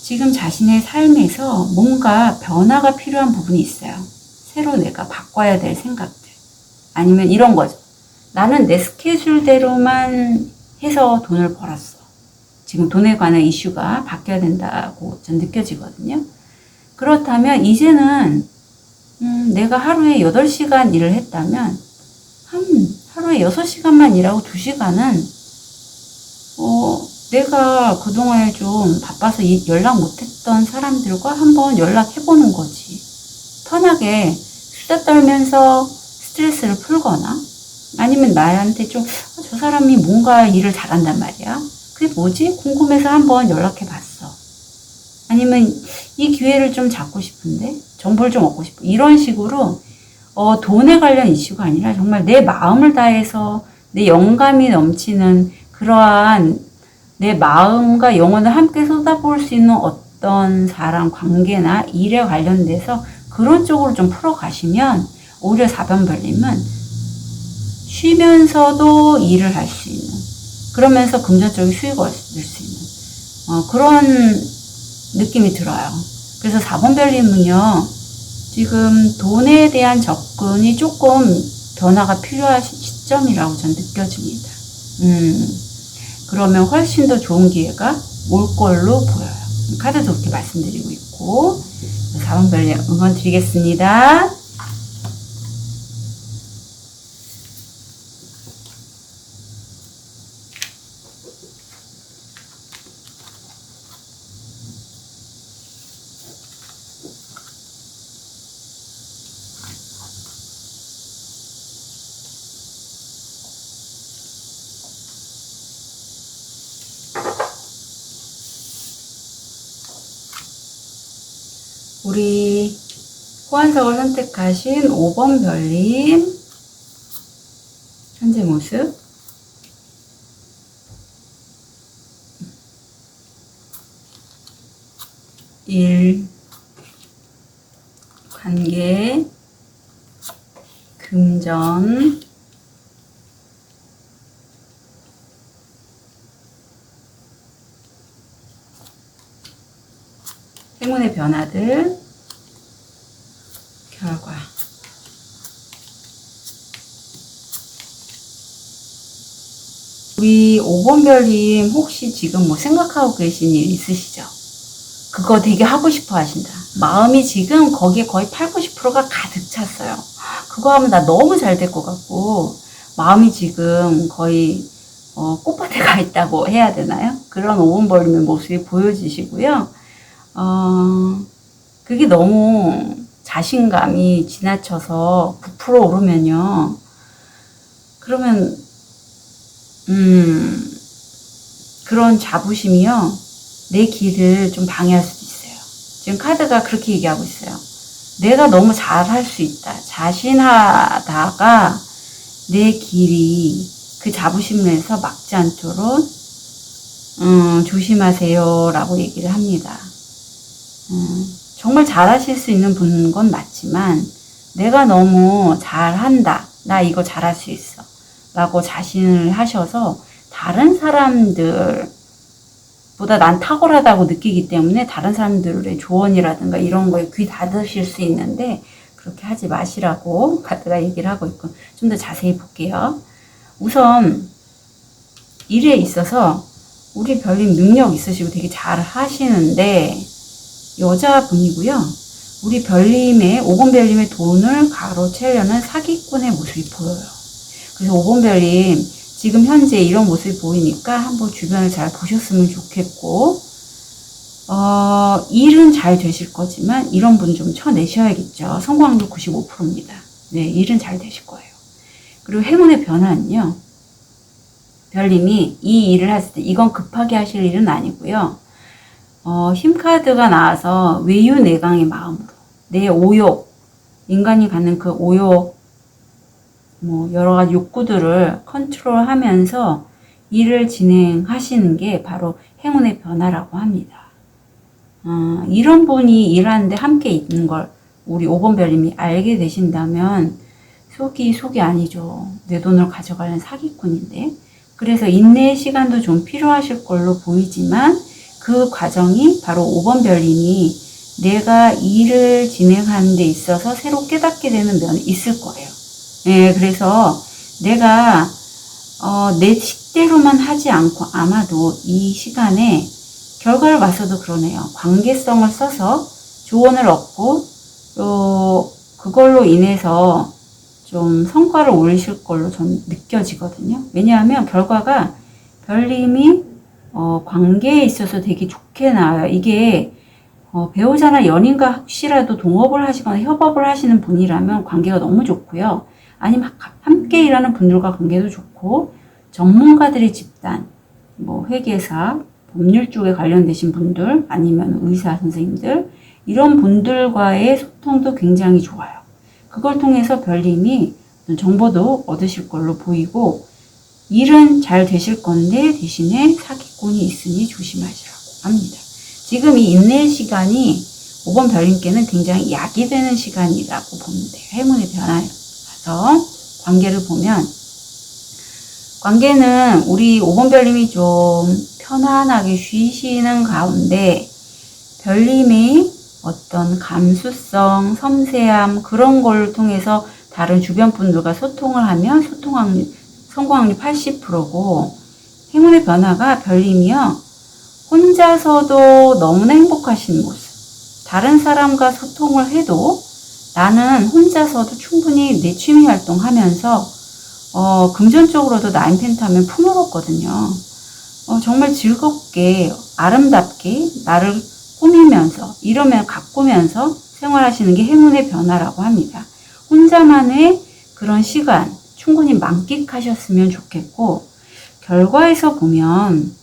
지금 자신의 삶에서 뭔가 변화가 필요한 부분이 있어요. 새로 내가 바꿔야 될 생각들. 아니면 이런 거죠. 나는 내 스케줄대로만 해서 돈을 벌었어. 지금 돈에 관한 이슈가 바뀌어야 된다고 전 느껴지거든요. 그렇다면 이제는 내가 하루에 8시간 일을 했다면 하루에 6시간만 일하고 2시간은 내가 그동안에 좀 바빠서 연락 못했던 사람들과 한번 연락해보는 거지. 편하게 수다 떨면서 스트레스를 풀거나 아니면 나한테 좀 저 사람이 뭔가 일을 잘한단 말이야. 그게 뭐지? 궁금해서 한번 연락해봤어. 아니면 이 기회를 좀 잡고 싶은데 정보를 좀 얻고 싶어. 이런 식으로 돈에 관련 이슈가 아니라 정말 내 마음을 다해서 내 영감이 넘치는 그러한 내 마음과 영혼을 함께 쏟아부을 수 있는 어떤 사람 관계나 일에 관련돼서 그런 쪽으로 좀 풀어가시면 오히려 4번 별님은 쉬면서도 일을 할 수 있는 그러면서 금전적인 수익을 얻을 수 있는 그런 느낌이 들어요. 그래서 4번 별님은요 지금 돈에 대한 접근이 조금 변화가 필요한 시점이라고 전 느껴집니다. 그러면 훨씬 더 좋은 기회가 올 걸로 보여요. 카드도 그렇게 말씀드리고 있고 4번 별님 응원 드리겠습니다. 우리 호환석을 선택하신 5번 별님 현재 모습. 일, 관계, 금전, 행운의 변화들, 결과. 우리 5번 별님 혹시 지금 뭐 생각하고 계신 일 있으시죠? 그거 되게 하고 싶어 하신다. 마음이 지금 거기에 거의 8, 90%가 가득 찼어요. 그거 하면 나 너무 잘 될 것 같고, 마음이 지금 거의 꽃밭에 가 있다고 해야 되나요? 그런 5번 별님의 모습이 보여지시고요. 그게 너무 자신감이 지나쳐서 부풀어 오르면요. 그러면 그런 자부심이요. 내 길을 좀 방해할 수도 있어요. 지금 카드가 그렇게 얘기하고 있어요. 내가 너무 잘할 수 있다. 자신하다가 내 길이 그 자부심에서 막지 않도록 조심하세요 라고 얘기를 합니다. 정말 잘하실 수 있는 분인 건 맞지만 내가 너무 잘한다. 나 이거 잘할 수 있어. 라고 자신을 하셔서 다른 사람들보다 난 탁월하다고 느끼기 때문에 다른 사람들의 조언이라든가 이런 거에 귀 닫으실 수 있는데 그렇게 하지 마시라고 카드가 얘기를 하고 있고, 좀 더 자세히 볼게요. 우선 일에 있어서 우리 별님 능력 있으시고 되게 잘 하시는데 여자분이고요. 우리 별님의 5번 별님의 돈을 가로채려는 사기꾼의 모습이 보여요. 그래서 5번 별님 지금 현재 이런 모습이 보이니까 한번 주변을 잘 보셨으면 좋겠고, 일은 잘 되실 거지만 이런 분 좀 쳐내셔야겠죠. 성공률 95%입니다. 네, 일은 잘 되실 거예요. 그리고 행운의 변화는요. 별님이 이 일을 하실 때 이건 급하게 하실 일은 아니고요. 힘카드가 나와서 외유내강의 마음으로 내 오욕, 인간이 갖는 그 오욕, 뭐 여러 가지 욕구들을 컨트롤하면서 일을 진행하시는 게 바로 행운의 변화라고 합니다. 이런 분이 일하는데 함께 있는 걸 우리 5번 별님이 알게 되신다면 속이 아니죠. 내 돈을 가져가려는 사기꾼인데. 그래서 인내의 시간도 좀 필요하실 걸로 보이지만 그 과정이 바로 5번 별님이 내가 일을 진행하는 데 있어서 새로 깨닫게 되는 면이 있을 거예요. 예, 그래서 내가 내 식대로만 하지 않고 아마도 이 시간에 결과를 봐서도 그러네요. 관계성을 써서 조언을 얻고 그걸로 인해서 좀 성과를 올리실 걸로 전 느껴지거든요. 왜냐하면 결과가 별님이 관계에 있어서 되게 좋게 나와요. 이게 배우자나 연인과 혹시라도 동업을 하시거나 협업을 하시는 분이라면 관계가 너무 좋고요. 아니면 함께 일하는 분들과 관계도 좋고, 전문가들의 집단, 뭐 회계사, 법률 쪽에 관련되신 분들, 아니면 의사 선생님들, 이런 분들과의 소통도 굉장히 좋아요. 그걸 통해서 별님이 정보도 얻으실 걸로 보이고, 일은 잘 되실 건데 대신에 사기꾼이 있으니 조심하시라고 합니다. 지금 이 인내의 시간이 5번 별님께는 굉장히 약이 되는 시간이라고 보면 돼요. 행운의 변화라서 관계를 보면, 관계는 우리 5번 별님이 좀 편안하게 쉬시는 가운데 별님의 어떤 감수성, 섬세함, 그런 걸 통해서 다른 주변 분들과 소통을 하면 성공 확률 80%고, 행운의 변화가 별님이요. 혼자서도 너무나 행복하신 모습. 다른 사람과 소통을 해도 나는 혼자서도 충분히 내 취미 활동하면서 금전적으로도 나인펜타면 풍요롭거든요. 정말 즐겁게 아름답게 나를 꾸미면서 이러면 가꾸면서 생활하시는 게 행운의 변화라고 합니다. 혼자만의 그런 시간 충분히 만끽하셨으면 좋겠고, 결과에서 보면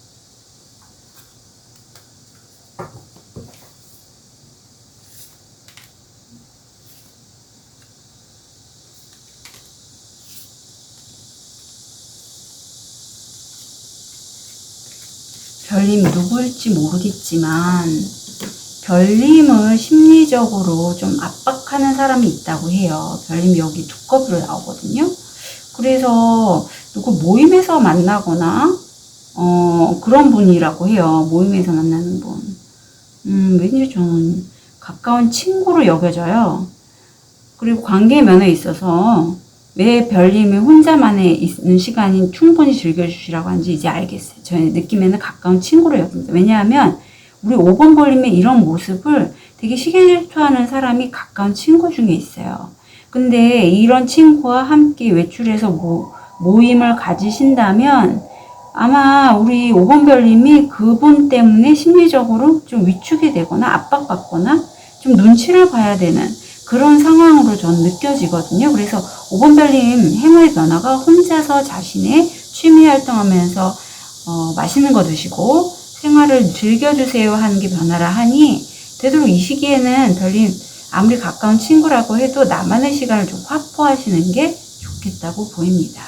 별님 누구일지 모르겠지만 별님을 심리적으로 좀 압박하는 사람이 있다고 해요. 별님 여기 두꺼비로 나오거든요. 그래서 누구 모임에서 만나거나 그런 분이라고 해요. 모임에서 만나는 분. 왠지 저는 가까운 친구로 여겨져요. 그리고 관계 면에 있어서 왜 별님이 혼자만에 있는 시간이 충분히 즐겨주시라고 하는지 이제 알겠어요. 저의 느낌에는 가까운 친구로 여깁니다. 왜냐하면 우리 5번 별님의 이런 모습을 되게 시기질투하는 사람이 가까운 친구 중에 있어요. 근데 이런 친구와 함께 외출해서 모임을 가지신다면 아마 우리 5번 별님이 그분 때문에 심리적으로 좀 위축이 되거나 압박받거나 좀 눈치를 봐야 되는 그런 상황으로 저는 느껴지거든요. 그래서 5번 별님 행운의 변화가 혼자서 자신의 취미 활동하면서 맛있는 거 드시고 생활을 즐겨주세요 하는 게 변화라 하니 되도록 이 시기에는 별님 아무리 가까운 친구라고 해도 나만의 시간을 좀 확보하시는 게 좋겠다고 보입니다.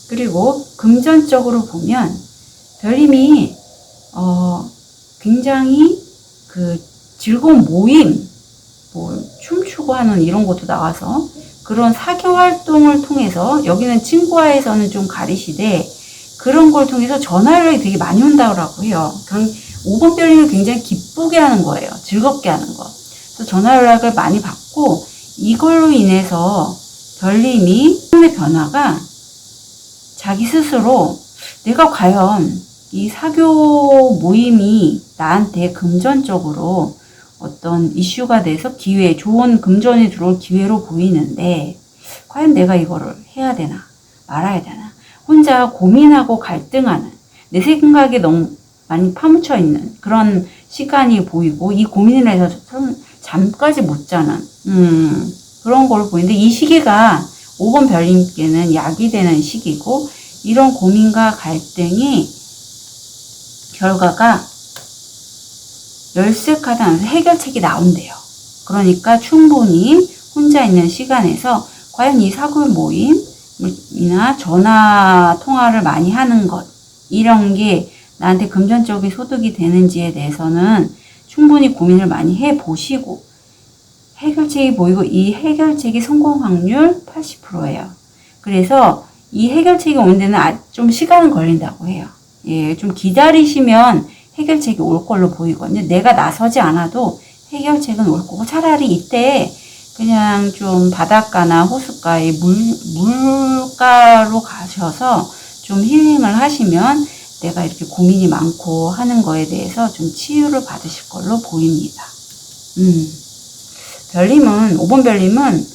그리고 금전적으로 보면 별님이 굉장히 그 즐거운 모임, 뭐 춤추고 하는 이런 것도 나와서 그런 사교 활동을 통해서 여기는 친구와에서는 좀 가리시되 그런 걸 통해서 전화 연락이 되게 많이 온다고 해요. 5번 별님을 굉장히 기쁘게 하는 거예요. 즐겁게 하는 거. 그래서 전화 연락을 많이 받고 이걸로 인해서 별님이 삶의 변화가 자기 스스로 내가 과연 이 사교 모임이 나한테 금전적으로 어떤 이슈가 돼서 좋은 금전이 들어올 기회로 보이는데 과연 내가 이거를 해야 되나 말아야 되나 혼자 고민하고 갈등하는 내 생각에 너무 많이 파묻혀 있는 그런 시간이 보이고 이 고민을 해서 잠까지 못 자는 그런 걸 보이는데 이 시기가 5번 별님께는 약이 되는 시기고 이런 고민과 갈등이 결과가 열쇠 카드 안에서 해결책이 나온대요. 그러니까 충분히 혼자 있는 시간에서 과연 이 사교 모임이나 전화 통화를 많이 하는 것 이런 게 나한테 금전적인 소득이 되는지에 대해서는 충분히 고민을 많이 해보시고 해결책이 보이고 이 해결책이 성공 확률 80%예요. 그래서 이 해결책이 오는 데는 좀 시간은 걸린다고 해요. 예, 좀 기다리시면 해결책이 올 걸로 보이거든요. 내가 나서지 않아도 해결책은 올 거고 차라리 이때 그냥 좀 바닷가나 호숫가에 물가로 가셔서 좀 힐링을 하시면 내가 이렇게 고민이 많고 하는 거에 대해서 좀 치유를 받으실 걸로 보입니다. 별님은 5번 별님은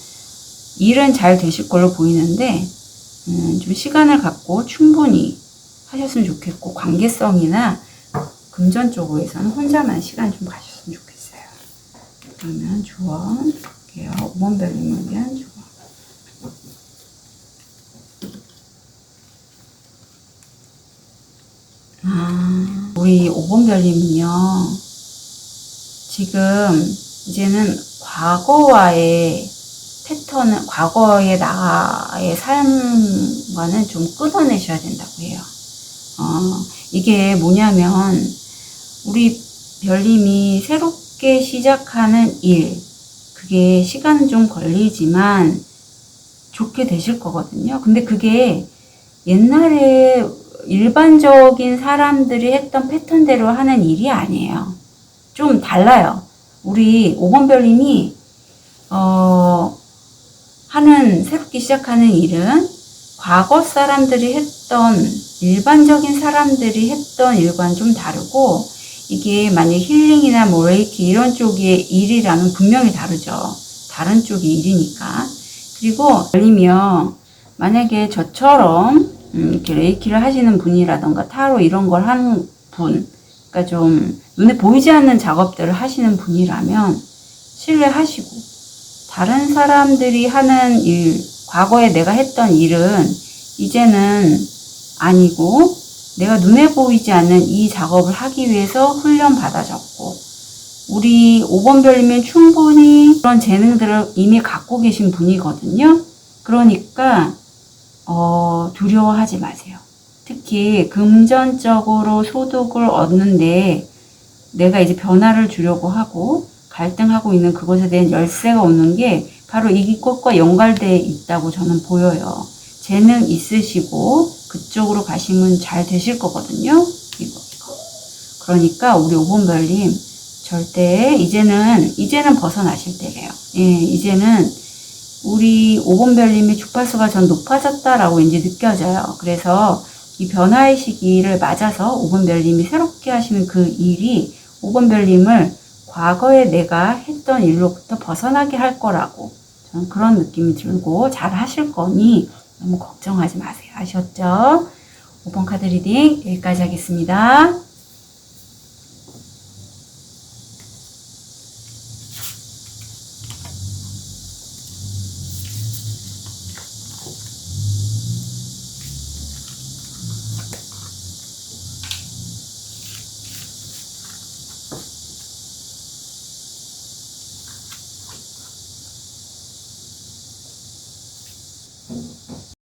일은 잘 되실 걸로 보이는데 좀 시간을 갖고 충분히 하셨으면 좋겠고 관계성이나 금전 쪽으로 해서는 혼자만 시간 좀 가셨으면 좋겠어요. 그러면 조언 볼게요. 5번 별님을 위한 조언. 우리 5번 별님은요, 지금 이제는 과거와의 패턴은, 과거의 나의 삶과는 좀 끊어내셔야 된다고 해요. 이게 뭐냐면, 우리 별님이 새롭게 시작하는 일, 그게 시간은 좀 걸리지만 좋게 되실 거거든요. 근데 그게 옛날에 일반적인 사람들이 했던 패턴대로 하는 일이 아니에요. 좀 달라요. 우리 5번 별님이 새롭게 시작하는 일은 과거 사람들이 했던 일반적인 사람들이 했던 일과는 좀 다르고 이게 만약 힐링이나 뭐 레이키 이런 쪽의 일이랑은 분명히 다르죠. 다른 쪽의 일이니까. 그리고 별님이요. 만약에 저처럼 이렇게 레이키를 하시는 분이라던가 타로 이런 걸 하는 분, 그러니까 좀 눈에 보이지 않는 작업들을 하시는 분이라면 신뢰하시고 다른 사람들이 하는 일, 과거에 내가 했던 일은 이제는 아니고 내가 눈에 보이지 않는 이 작업을 하기 위해서 훈련 받아졌고 우리 5번 별이면 충분히 그런 재능들을 이미 갖고 계신 분이거든요. 그러니까 두려워하지 마세요. 특히 금전적으로 소득을 얻는데 내가 이제 변화를 주려고 하고 갈등하고 있는 그것에 대한 열쇠가 오는 게 바로 이것과 연관되어 있다고 저는 보여요. 재능 있으시고 그쪽으로 가시면 잘 되실 거거든요. 이거. 그러니까 우리 5번 별님 절대 이제는 벗어나실 때래요. 예, 이제는 우리 5번 별님의 주파수가 전 높아졌다라고 이제 느껴져요. 그래서 이 변화의 시기를 맞아서 5번 별님이 새롭게 하시는 그 일이 5번 별님을 과거에 내가 했던 일로부터 벗어나게 할 거라고 저는 그런 느낌이 들고 잘 하실 거니 너무 걱정하지 마세요. 아셨죠? 5번 카드 리딩 여기까지 하겠습니다.